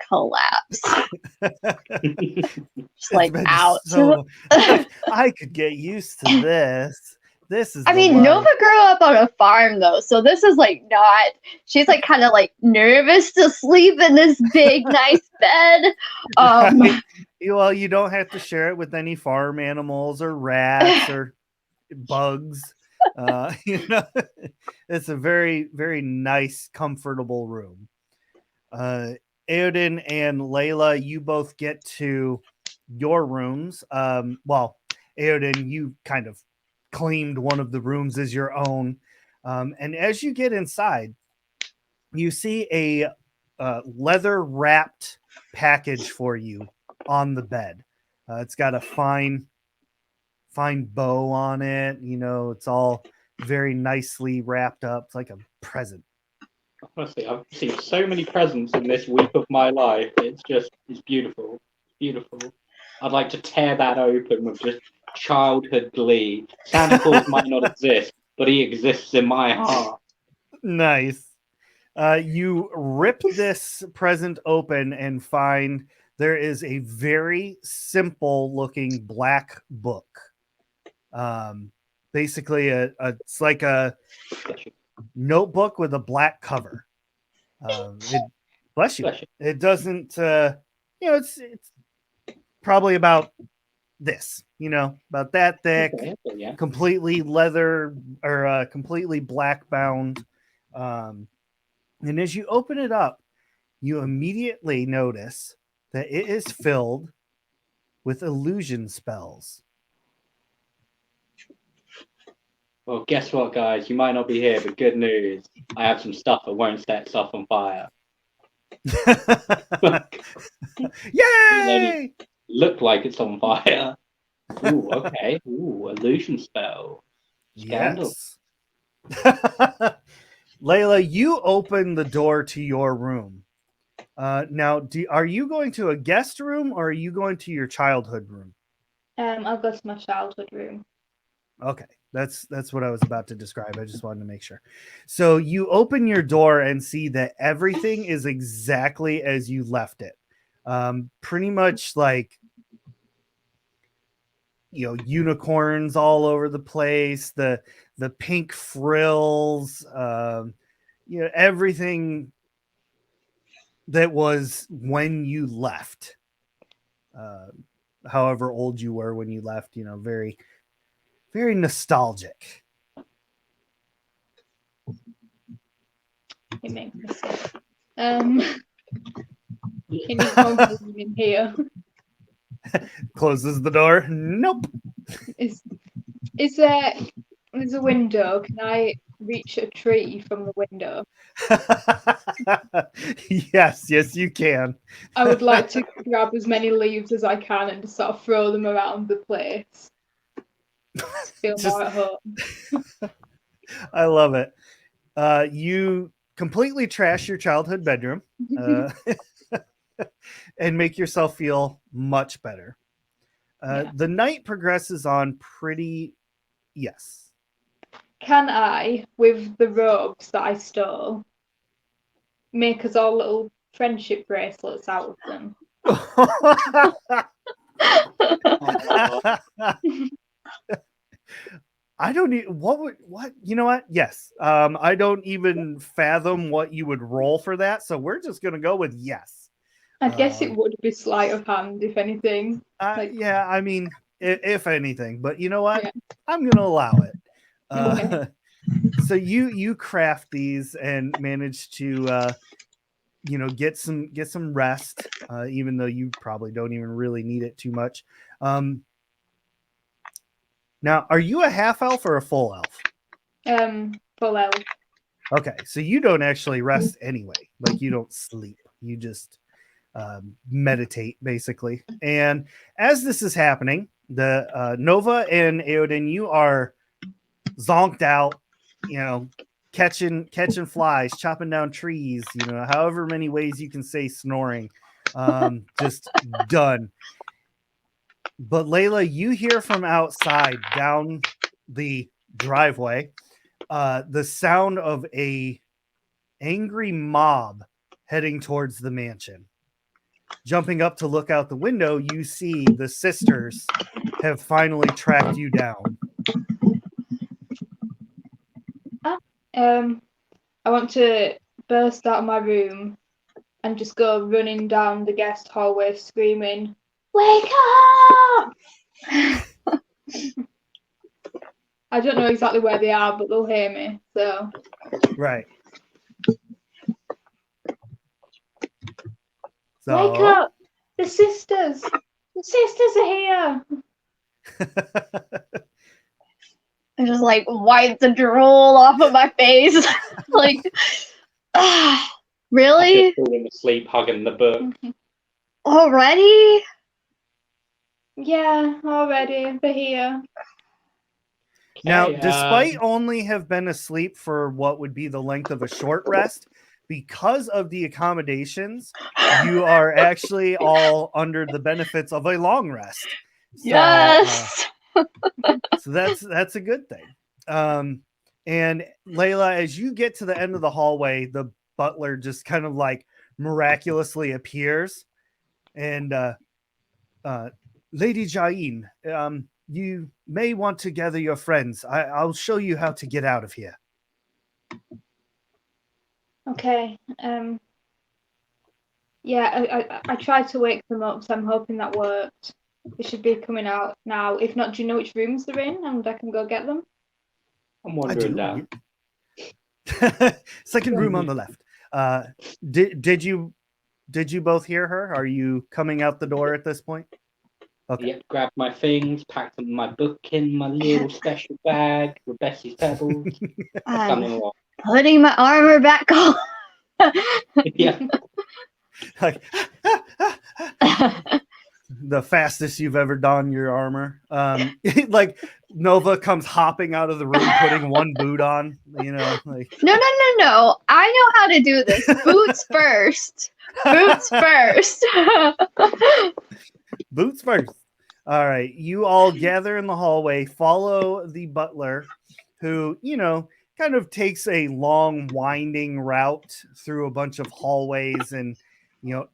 collapse. Just like out. So, I could get used to this. This is. I mean, Nova grew up on a farm though, so this is like not. She's like kind of like nervous to sleep in this big, nice bed. Well, you don't have to share it with any farm animals or rats or bugs. It's a very, very nice, comfortable room. Aodin and Layla, you both get to your rooms. Well, Aodin, you kind of claimed one of the rooms as your own. And as you get inside, you see a leather wrapped package for you on the bed. It's got a fine bow on it. It's all very nicely wrapped up. It's like a present. Honestly, I've seen so many presents in this week of my life. It's beautiful. Beautiful. I'd like to tear that open with just childhood glee. Santa Claus might not exist, but he exists in my heart. Nice. You rip this present open and find there is a very simple looking black book. Basically, it's like a notebook with a black cover. Bless you. It doesn't, it's probably about this, about that thick, yeah. completely leather or completely black bound. And as you open it up, you immediately notice that it is filled with illusion spells. Well, guess what, guys? You might not be here, but good news. I have some stuff that won't set stuff on fire. Yay! Look like it's on fire. Ooh, okay. Ooh, illusion spell. Scandal. Yes. Layla, you open the door to your room. Now, are you going to a guest room or are you going to your childhood room? I'll go to my childhood room. Okay, that's what I was about to describe. I just wanted to make sure. So you open your door and see that everything is exactly as you left it. Pretty much like, unicorns all over the place, the pink frills, everything that was when you left. However old you were when you left, very, very nostalgic. It makes me sick. Can you come in here? Closes the door. Nope. There's a window. Can I reach a tree from the window? Yes, you can. I would like to grab as many leaves as I can and just sort of throw them around the place. Feel more at home. I love it. You completely trash your childhood bedroom and make yourself feel much better. The night progresses on pretty. Yes. Can I, with the robes that I stole, make us all little friendship bracelets out of them? I don't need what you know what? Yes. I don't even fathom what you would roll for that. So we're just gonna go with yes. I guess it would be sleight of hand, if anything. Yeah, I mean, if anything. But you know what? Yeah. I'm gonna allow it. Okay. So you craft these and manage to get some rest, even though you probably don't even really need it too much. Now, are you a half elf or a full elf? Full elf. Okay, so you don't actually rest anyway. Like you don't sleep. You just meditate basically. And as this is happening, the Nova and Aodin, you are zonked out, catching flies, chopping down trees, however many ways you can say snoring, just done. But Layla, you hear from outside down the driveway the sound of a angry mob heading towards the mansion. Jumping up to look out the window, you see the sisters have finally tracked you down. I want to burst out of my room and just go running down the guest hallway screaming, "Wake up!" I don't know exactly where they are, but they'll hear me. So Right. wake up! The sisters! The sisters are here! I just like wipe the drool off of my face. Like, really? Just falling asleep, hugging the book. Already? Yeah, already. They're here. Now, Okay, despite only have been asleep for what would be the length of a short rest, because of the accommodations, you are actually all under the benefits of a long rest. So, Yes. so that's a good thing. And Layla, as you get to the end of the hallway, the butler just kind of like miraculously appears, and Lady Jain, you may want to gather your friends. I'll show you how to get out of here. Okay. Yeah, I tried to wake them up, so I'm hoping that worked. They should be coming out now. If not, do you know which rooms they're in, and I can go get them? I'm wandering down. Second room on the left. Did you both hear her? Are you coming out the door at this point? Okay. Yep, grabbed my things, packed up my book in my little special bag with Bessie's pebbles. Coming along. Putting my armor back on. Yeah. Like the fastest you've ever donned your armor. Like Nova comes hopping out of the room, putting one boot on. Like No. I know how to do this. Boots first. Boots first. boots first. All right, you all gather in the hallway. Follow the butler, who kind of takes a long, winding route through a bunch of hallways and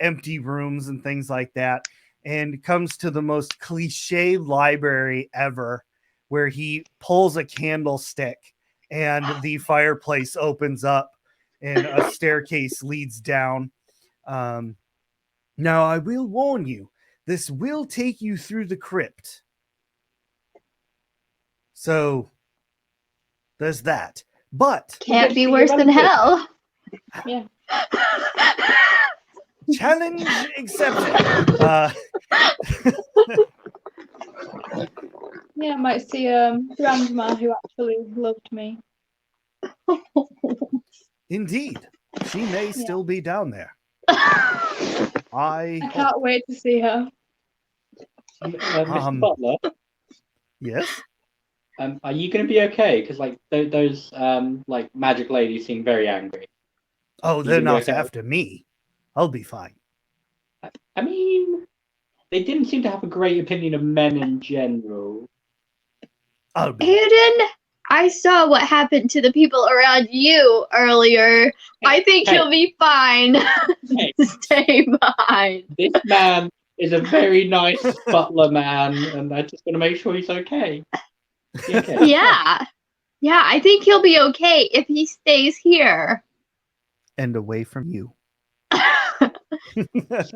empty rooms and things like that, and comes to the most cliche library ever, where he pulls a candlestick and the fireplace opens up and a staircase leads down. Now, I will warn you, this will take you through the crypt. So there's that. But Can't be worse than hell. Yeah. challenge accepted. Yeah, I might see grandma who actually loved me. Indeed, she may still be down there. I can't wait to see her. Mr. Butler, Yes. are you going to be okay? Because those like magic ladies seem very angry. Oh, they're can not work out. after me. I'll be fine. I mean, they didn't seem to have a great opinion of men in general. I'll be. Aiden, I saw what happened to the people around you earlier. I think Hey. he'll be fine. Hey. Stay behind. This man is a very nice butler man, and I just want to make sure he's okay. Is he okay? Yeah. Yeah, I think he'll be okay if he stays here. And away from you.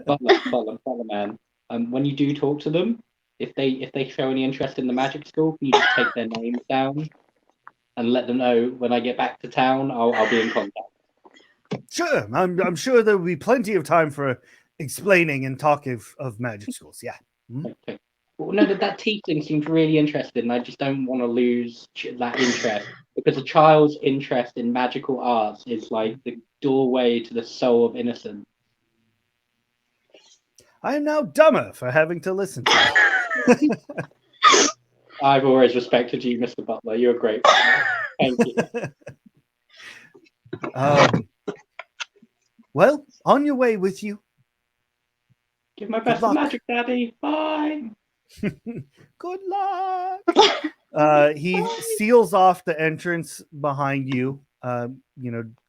Butler man. When you do talk to them, if they show any interest in the magic school, can you just take their names down and let them know when I get back to town? I'll be in contact. Sure, I'm sure there will be plenty of time for explaining and talking of magic schools. Yeah. Okay. Well, no, that teaching seems really interesting. I just don't want to lose that interest because a child's interest in magical arts is like the doorway to the soul of innocence. I am now dumber for having to listen to you. I've always respected you, Mr. Butler. You're a great man. Thank you. Well, on your way with you. Give my best to luck. Magic Daddy. Bye. Good luck. He seals off the entrance behind you,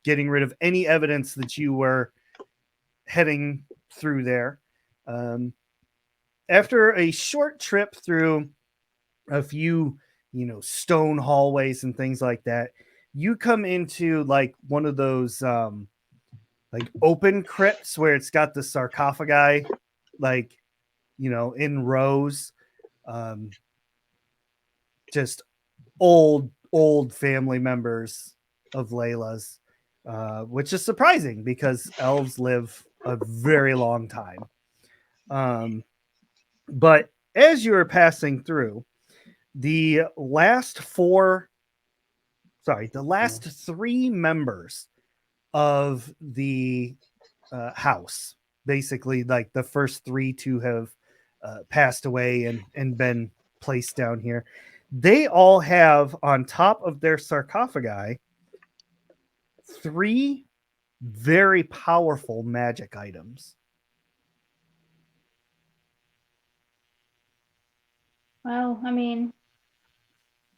getting rid of any evidence that you were heading through there. After a short trip through a few, stone hallways and things like that, you come into like one of those like open crypts where it's got the sarcophagi, like, in rows. Just old family members of Layla's, which is surprising because elves live a very long time. But as you are passing through, the last three members of the house, basically like the first three to have passed away and been placed down here, they all have on top of their sarcophagi 3 very powerful magic items. Well, I mean,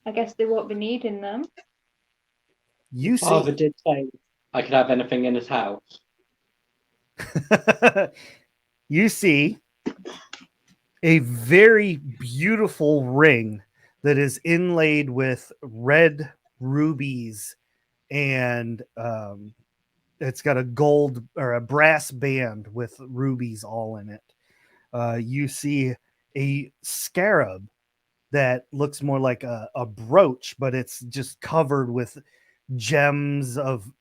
I guess they won't be needing them. You Father see, did say I could have anything in his house. you see a very beautiful ring that is inlaid with red rubies, and it's got a gold or a brass band with rubies all in it. You see a scarab that looks more like a brooch, but it's just covered with gems of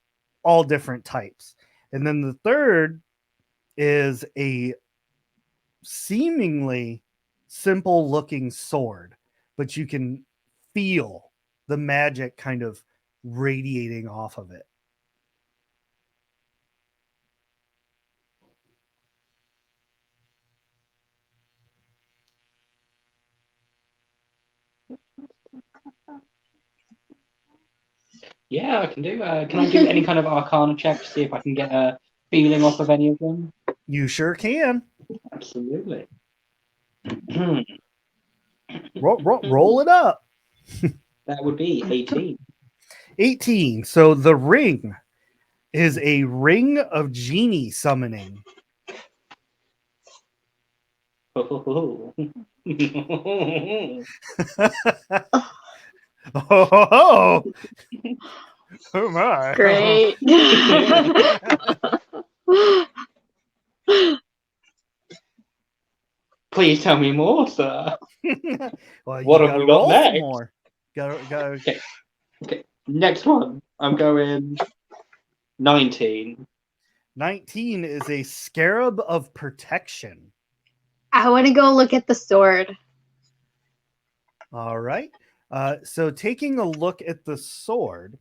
all different types. And then the third is a seemingly simple looking sword, but you can feel the magic kind of radiating off of it. Yeah, I can do. Can I do any kind of arcana check to see if I can get a feeling off of any of them? You sure can. Absolutely. Roll it up. That would be 18. 18. So the ring is a ring of genie summoning. Oh. Oh, oh my. Great. Please tell me more, sir. Well, What you have gotta we got roll some next? more. Go. Okay. Next one. I'm going 19. 19 is a scarab of protection. I want to go look at the sword. All right. So taking a look at the sword,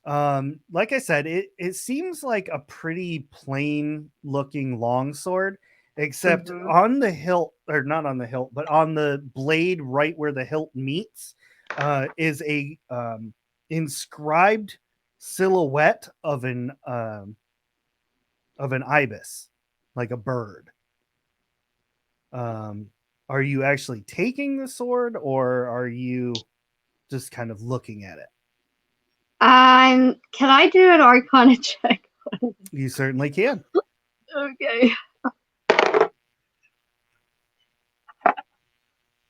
like I said, it seems like a pretty plain looking long sword, except on the hilt, or not on the hilt, but on the blade right where the hilt meets, is a inscribed silhouette of an ibis, like a bird. Are you actually taking the sword, or are you just kind of looking at it? Can I do an arcana check? You certainly can. Okay.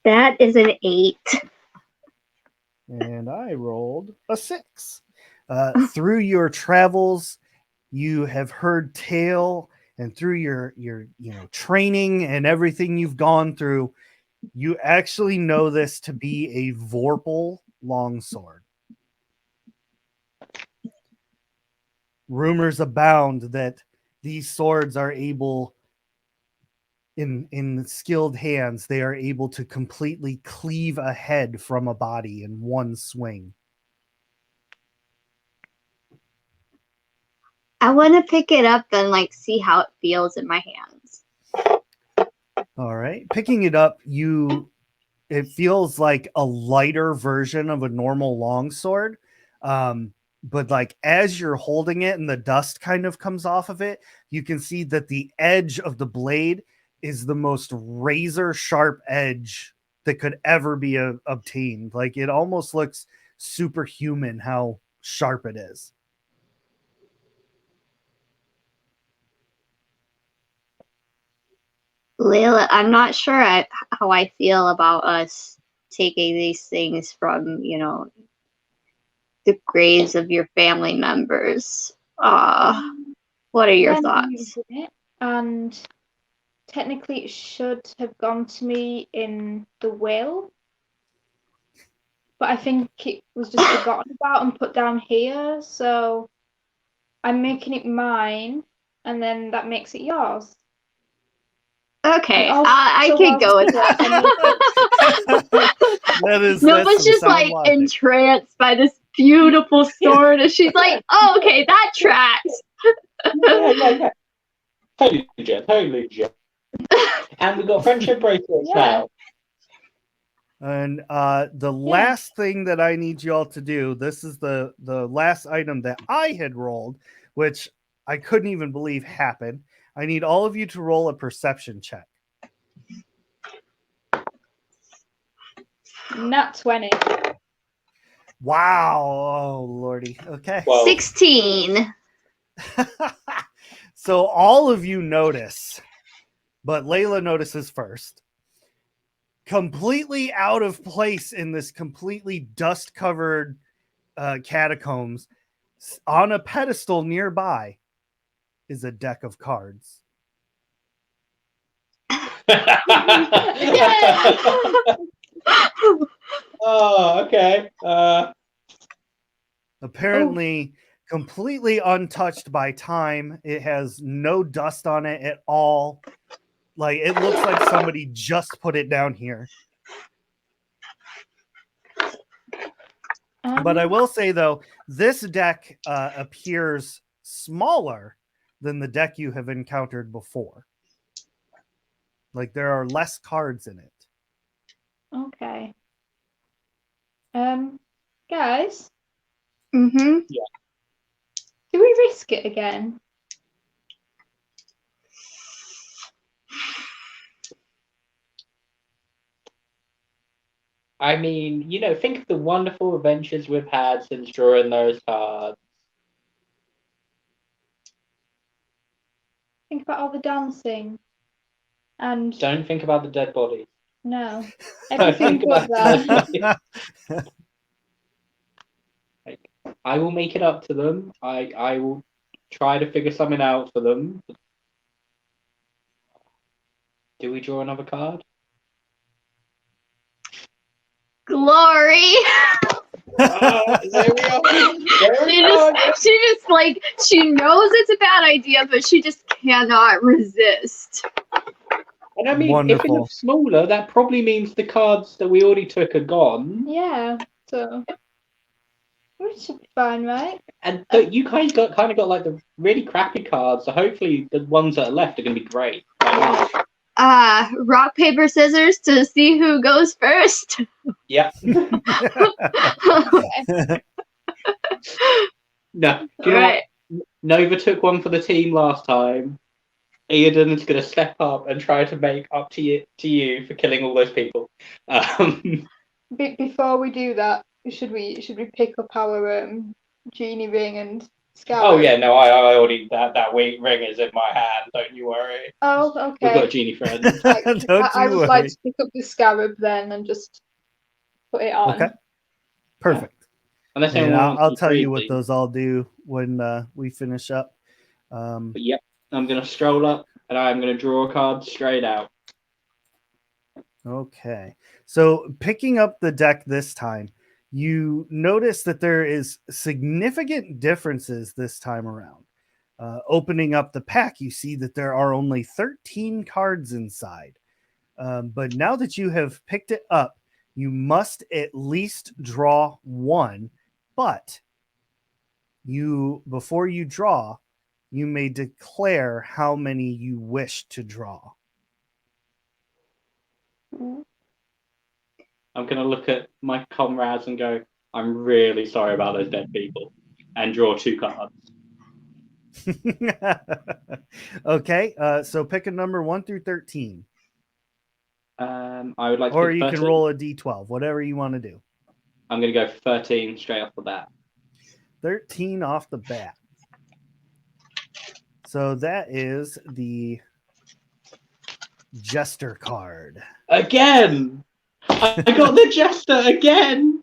That is an 8. And I rolled a 6. Through your travels, you have heard tale, and through your training and everything you've gone through, You actually know this to be a Vorpal longsword. Rumors abound that these swords are able, in skilled hands, they are able to completely cleave a head from a body in one swing. I want to pick it up and like see how it feels in my hands. All right. Picking it up, it feels like a lighter version of a normal longsword. But like as you're holding it and the dust kind of comes off of it, you can see that the edge of the blade is the most razor sharp edge that could ever be obtained. Like it almost looks superhuman how sharp it is. Layla, I'm not sure how I feel about us taking these things from, the graves of your family members. What are your When thoughts? you did it, and technically it should have gone to me in the will, but I think it was just forgotten about and put down here, so I'm making it mine, and then that makes it yours. Okay, And also- I so could go with also that. That's Nova's some just sound like logic. entranced by this beautiful sword, and she's like, "Oh, okay, that tracks." Yeah. Totally legit. And we got friendship bracelets Yeah. now. And the last thing that I need you all to do, this is the last item that I had rolled, which I couldn't even believe happened. I need all of you to roll a perception check. Nat 20. Wow. Oh, Lordy. Okay. Well, 16. So all of you notice, but Layla notices first. Completely out of place in this completely dust-covered catacombs, on a pedestal nearby is a deck of cards. Oh, okay. Apparently completely untouched by time. It has no dust on it at all. Like it looks like somebody just put it down here. But I will say though, this deck appears smaller than the deck you have encountered before. Like there are less cards in it. Okay. Guys, Mm-hmm. do we risk it again? I mean, think of the wonderful adventures we've had since drawing those cards. Think about all the dancing. And Don't think about the dead bodies. no. Don't Everything think but about that. I will make it up to them. I will try to figure something out for them. Do we draw another card? Glory. There we are. She knows it's a bad idea, but she just cannot resist. And I mean, if it Wonderful. looks smaller, that probably means the cards that we already took are gone. Yeah, so we should be fine, right? And but you guys kind of got like the really crappy cards, so hopefully the ones that are left are going to be great. Rock, paper, scissors to see who goes first. Yeah. No. Do you know Right. what? Nova took one for the team last time. Aiden is going to step up and try to make up to you for killing all those people. Before we do that, should we pick up our genie ring and scarab? Oh yeah, no, I already that ring is in my hand. Don't you worry. Oh, We've got a okay. genie friend. I would like to pick up the scarab then and just put it on. Okay. Perfect. Unless And anyone wants I'll to tell you what trade those all do when we finish up. But yep, I'm going to stroll up and I'm going to draw a card straight out. Okay. So picking up the deck this time, you notice that there is significant differences this time around. Opening up the pack, you see that there are only 13 cards inside. But now that you have picked it up, you must at least draw one. But before you draw, you may declare how many you wish to draw. I'm going to look at my comrades and go, I'm really sorry about those dead people, and draw 2 cards. Okay, so pick a number 1 through 13. I would like to Or pick you 13. can roll a d12, whatever you want to do. I'm going to go 13 straight off the bat. 13 off the bat. So that is the Jester card. Again! I got the Jester again!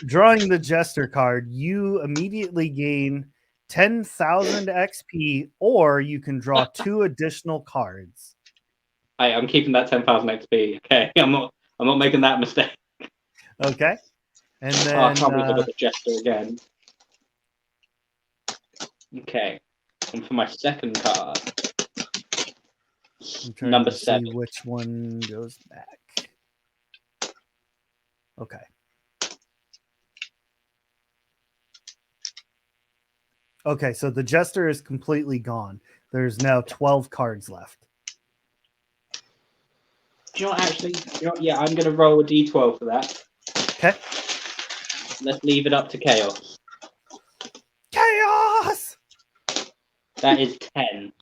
Drawing the Jester card, you immediately gain 10,000 XP, or you can draw 2 additional cards. I'm keeping that 10,000 XP. Okay, I'm not making that mistake. Okay, and then I can't believe I got the Jester again. Okay, and for my second card, I'm trying number to see 7. which one goes back. Okay. Okay, so the Jester is completely gone. There's now 12 cards left. Do you know what, actually? Yeah, I'm going to roll a d12 for that. Okay. Let's leave it up to chaos. Chaos! That is 10.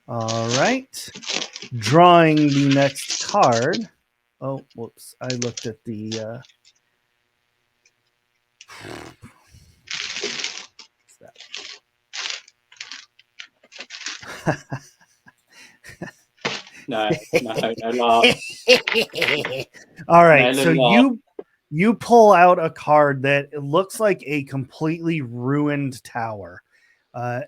All right. Drawing the next card. Oh, whoops. I looked at the... No laugh. All right, No, so laugh. you pull out a card that it looks like a completely ruined tower.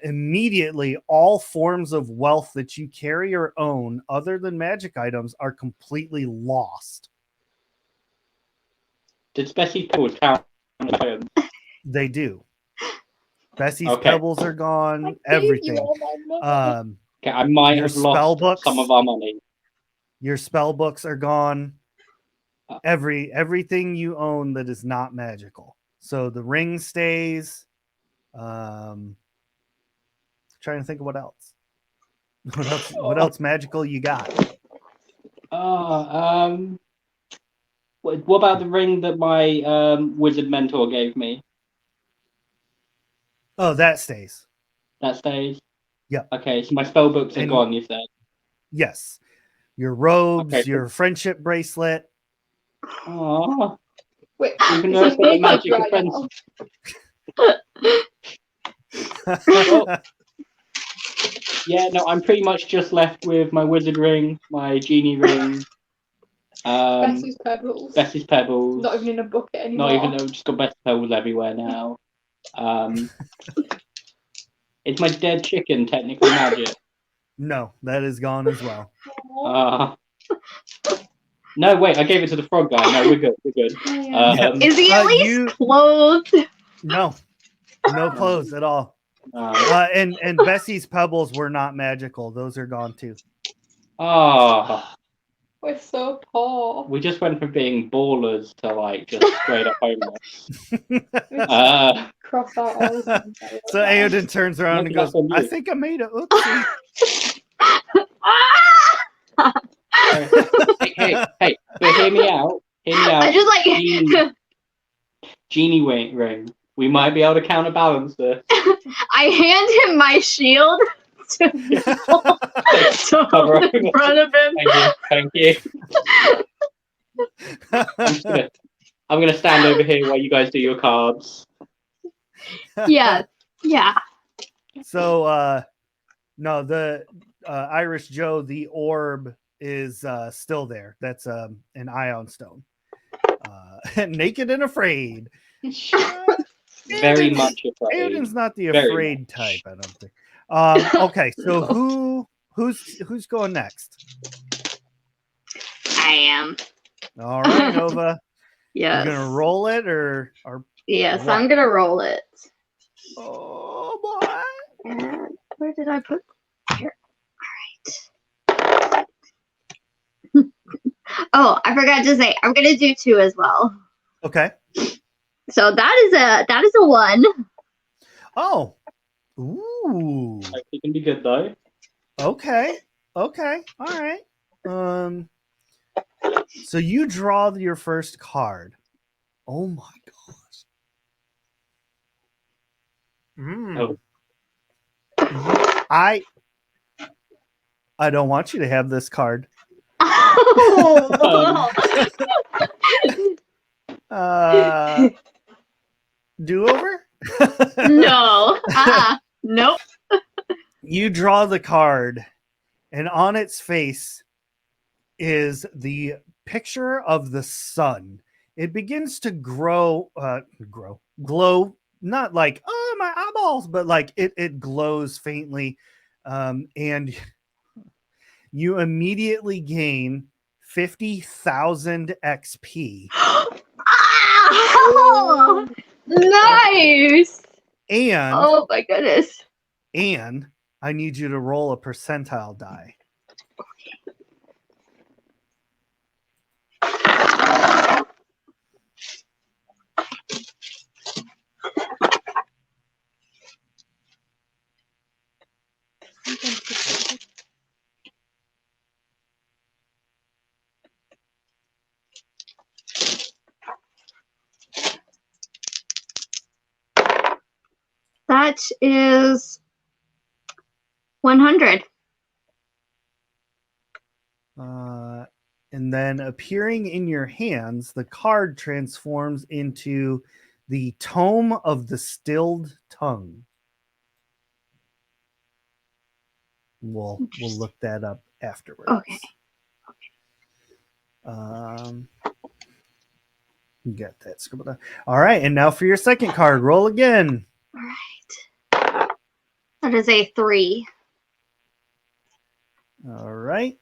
Immediately, all forms of wealth that you carry or own, other than magic items, are completely lost. Did Spessy Pebbles count? They do. Bessie's Okay. pebbles are gone. I gave you Everything. all my money. Okay, I might Your have lost spell books? some of our money. Your spell books are gone. Uh. Everything you own that is not magical. So the ring stays. Trying to think of what else. What else magical you got? What about the ring that my wizard mentor gave me? Oh, that stays. That stays? Yeah. Okay, so my spell books are And- gone, you said? Yes. Your robes, Okay, so- your friendship bracelet. Oh, Wait, even this though is I've got the naked magic right of friends. now. Yeah, no, I'm pretty much just left with my wizard ring, my genie ring, Bessie's pebbles. Bessie's pebbles. Not even in a bucket anymore. Not even, I've just got Bessie's pebbles everywhere now. Is my dead chicken technically magic? No, that is gone as well. No, wait, I gave it to the frog guy. No, we're good. Is he at least clothed? No clothes at all. And Bessie's pebbles were not magical. Those are gone too. We're so poor. We just went from being ballers to like just straight up homeless. Cross out all the things. So Aoden turns around and goes, That's on you. I think I made a oopsie. hey, but hear me out. I just like Genie ring. We might be able to counterbalance this. I hand him my shield to hold in front of him. Thank you. I'm gonna stand over here while you guys do your cards. Yeah. So no, the Irish Joe, the orb is still there. That's an ion stone. Naked and afraid. very Aoden's- much afraid. Aoden's not the Very afraid type, I don't think. Okay, so who's going next? I am. All right, Nova. Yes. You gonna roll it or Yes, what? I'm gonna roll it. Oh boy. And where did I put here? All right. Oh, I forgot to say I'm gonna do 2 as well. Okay. So that is a 1. Oh. Ooh. It can be good though. Okay. Okay. All right. So you draw your first card. Oh my gosh. Oh. I don't want you to have this card. Do over? No. Nope. You draw the card, and on its face is the picture of the sun. It begins to glow, not like, oh, my eyeballs, but like it glows faintly. And you immediately gain 50,000 XP. Oh, nice. And Oh my goodness. and I need you to roll a percentile die. That is 100. And then appearing in your hands, the card transforms into the Tome of the Stilled Tongue. We'll look that up afterwards. Okay. You got that scribbled down. All right, and now for your second card, roll again. All right. That is a 3. All right.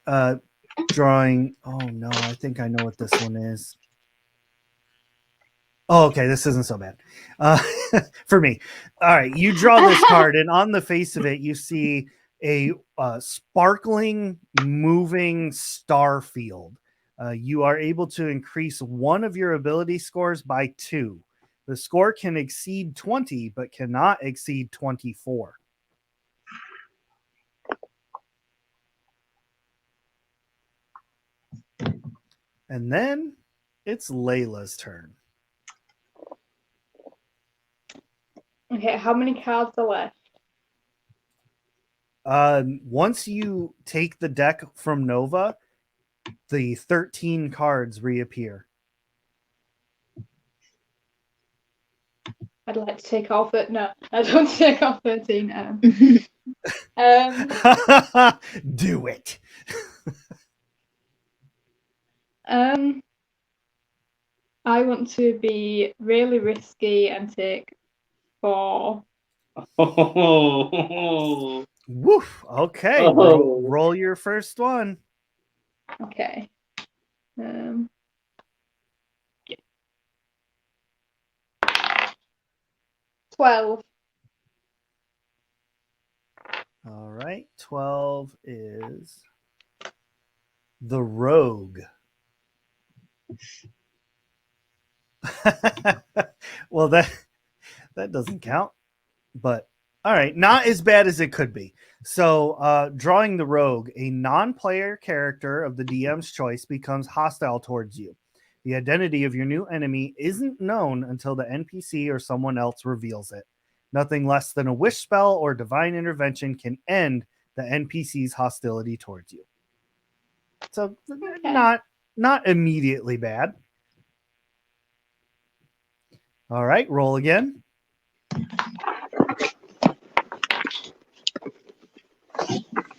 Drawing. Oh no, I think I know what this one is. Oh, okay, this isn't so bad. For me. All right, you draw this card, and on the face of it, you see a sparkling, moving star field. You are able to increase one of your ability scores by 2. The score can exceed 20, but cannot exceed 24. And then it's Layla's turn. Okay, how many cards are left? Once you take the deck from Nova, the 13 cards reappear. I'd like to take off it. No, I don't take off 13. Do it. I want to be really risky and take 4. Oh. Woof. Okay. Oh. Roll your first one. Okay. Yeah. 12. All right. 12 is the Rogue. Well, that doesn't count. But all right, not as bad as it could be. So, drawing the Rogue, a non-player character of the DM's choice becomes hostile towards you. The identity of your new enemy isn't known until the NPC or someone else reveals it. Nothing less than a wish spell or divine intervention can end the NPC's hostility towards you. So, Okay. not immediately bad. All right, roll again.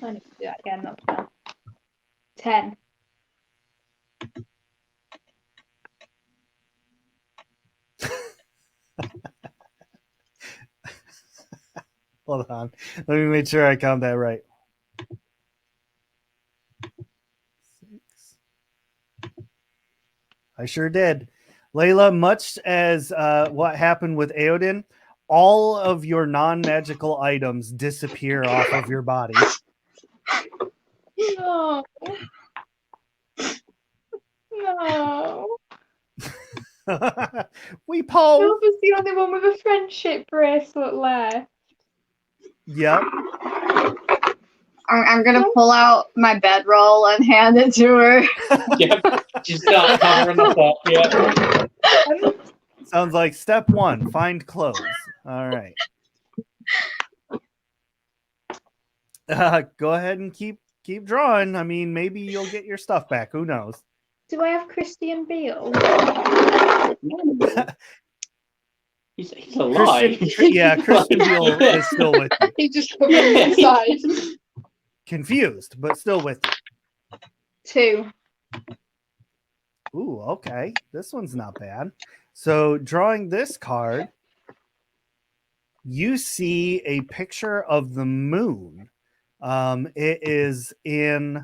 I need to do that again. That's fine. 10. Hold on. Let me make sure I count that right. 6. I sure did. Layla, much as what happened with Eodin, all of your non-magical items disappear off of your body. No. No. We Poe. Nova's the only one with a friendship bracelet left. Yep. I'm gonna pull out my bedroll and hand it to her. Yeah, just start covering us up. Yeah. Sounds like step 1, find clothes. All right. Go ahead and keep drawing. I mean, maybe you'll get your stuff back. Who knows? Do I have Christian Bale? He's alive. Christian Bale is still with you. He just covered inside. Confused, but still with 2. you. Ooh, okay. This one's not bad. So drawing this card, you see a picture of the moon. It is in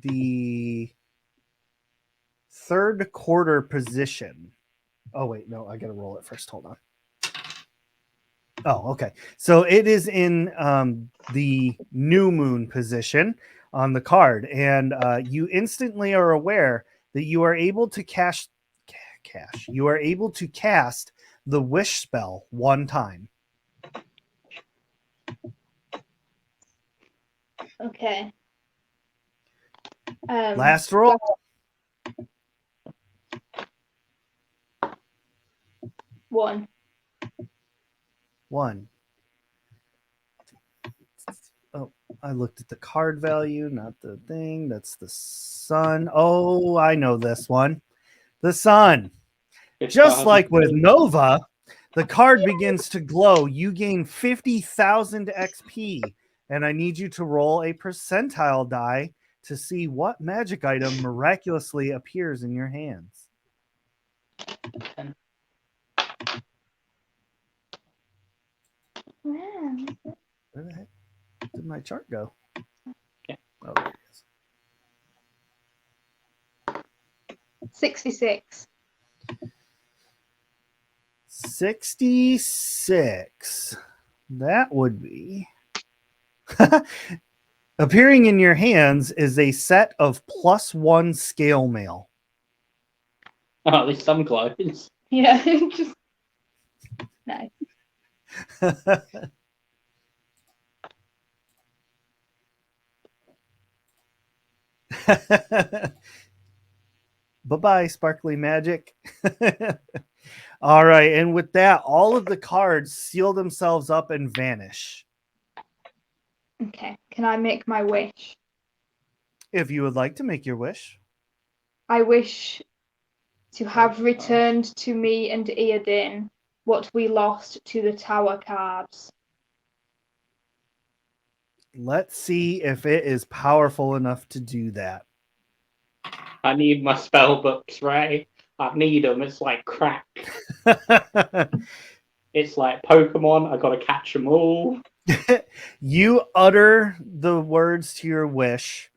the 3rd quarter position. Oh, wait, no, I got to roll it first. Hold on. Oh, okay. So it is in the new moon position on the card, and you instantly are aware that you are able to cast the wish spell 1 time. Okay. Last roll. 1. 1. Oh, I looked at the card value, not the thing. That's the sun. Oh, I know this one. The sun. Just like with Nova, the card begins to glow. You gain 50,000 XP, and I need you to roll a percentile die to see what magic item miraculously appears in your hands. Wow. Where the heck did my chart go? Yeah. Oh, there it is. 66. 66. That would be. Appearing in your hands is a set of +1 scale mail. Oh, at least some clothes. Yeah, just nice. Bye-bye, sparkly magic. All right, and with that, all of the cards seal themselves up and vanish. Okay, can I make my wish? If you would like to make your wish. I wish to have returned to me and Eodin what we lost to the tower cards. Let's see if it is powerful enough to do that. I need my spell books, Ray. I need them. It's like crack. It's like Pokemon. I gotta catch them all. You utter the words to your wish.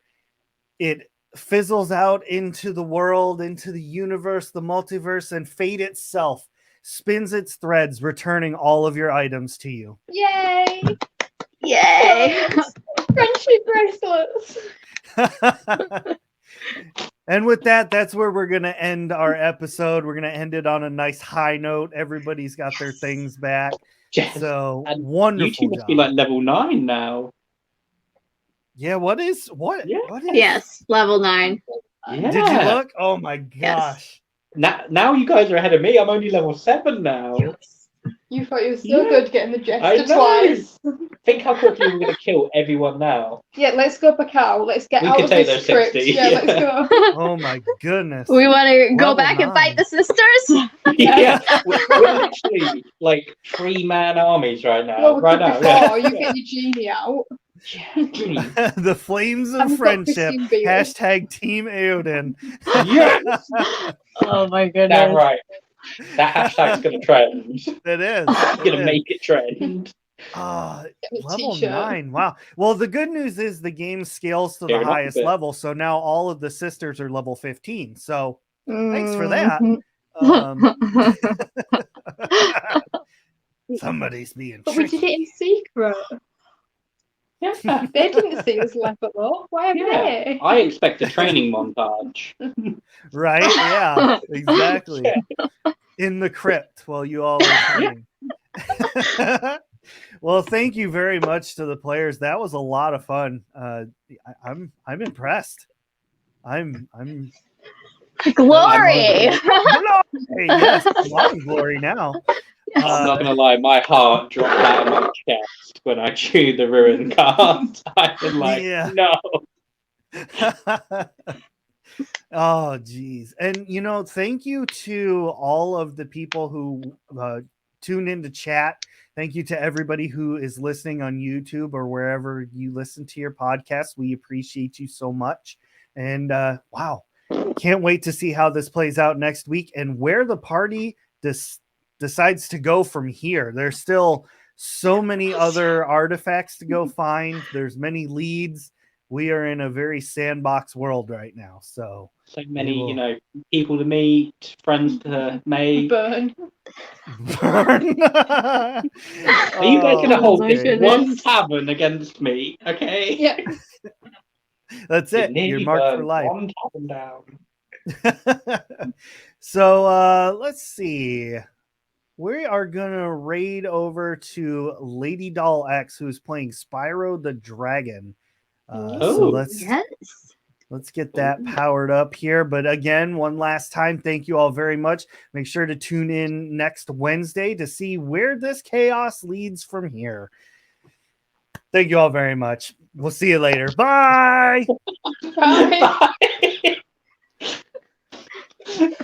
It fizzles out into the world, into the universe, the multiverse, and fate itself spins its threads, returning all of your items to you. Yay! Yay! Friendship bracelets! And with that, that's where we're going to end our episode. We're going to end it on a nice high note. Everybody's got their things back. Yes. So And wonderful. You two must job. be like level 9 now. Yeah, what is what? Yeah. What is Yes, level 9. Yeah. Did you look? Oh my gosh. Now you guys are ahead of me. I'm only level 7 now. You thought you were so Yeah. good getting the I jester know. twice. Think how quickly we're gonna kill everyone now. Yeah, let's go back out. Let's get We out could of take this those crypt. 60, Yeah, yeah. let's go. Oh my goodness. We want to go Level back and 9. fight the sisters? Yeah, we're actually like 3-man armies right now. Well, we right could now. before Yeah. you get your genie out. Yeah. The flames of And we've got friendship. Christine Bale. Hashtag Team Eodin. Yes. Oh my Damn right. That hashtag's gonna trend. It is. It's gonna make it trend. Get me a Level t-shirt. 9. Wow. Well, the good news is the game scales to Fair the enough, highest but- level. So now all of the sisters are level 15. So thanks for that. Somebody's being But we did tricky. it in secret. Yeah. They didn't see us level up. Why have Yeah. they? I expect a training montage. Right? Yeah, exactly. In the crypt while you all are training. Well, thank you very much to the players. That was a lot of fun. I'm impressed. I'm Glory. Hey, yes, a lot of glory now. I'm not gonna lie, my heart dropped out of my chest when I chewed the ruin card. I was like, Yeah. no. Oh, geez. And, thank you to all of the people who tune into chat. Thank you to everybody who is listening on YouTube or wherever you listen to your podcast. We appreciate you so much. And wow, can't wait to see how this plays out next week and where the party decides to go from here. There's still so many other artifacts to go find. There's many leads. We are in a very sandbox world right now. So many, people to meet, friends to make. Burn. burn. Are you guys gonna hold my this goodness. one tavern against me? Okay. Yeah. That's You it. You're nearly marked for burned life. one tavern down. So let's see. We are gonna raid over to Lady Doll X, who's playing Spyro the Dragon. So Oh. let's get that powered up here. But again, one last time, thank you all very much. Make sure to tune in next Wednesday to see where this chaos leads from here. Thank you all very much. We'll see you later. Bye. Bye. Bye.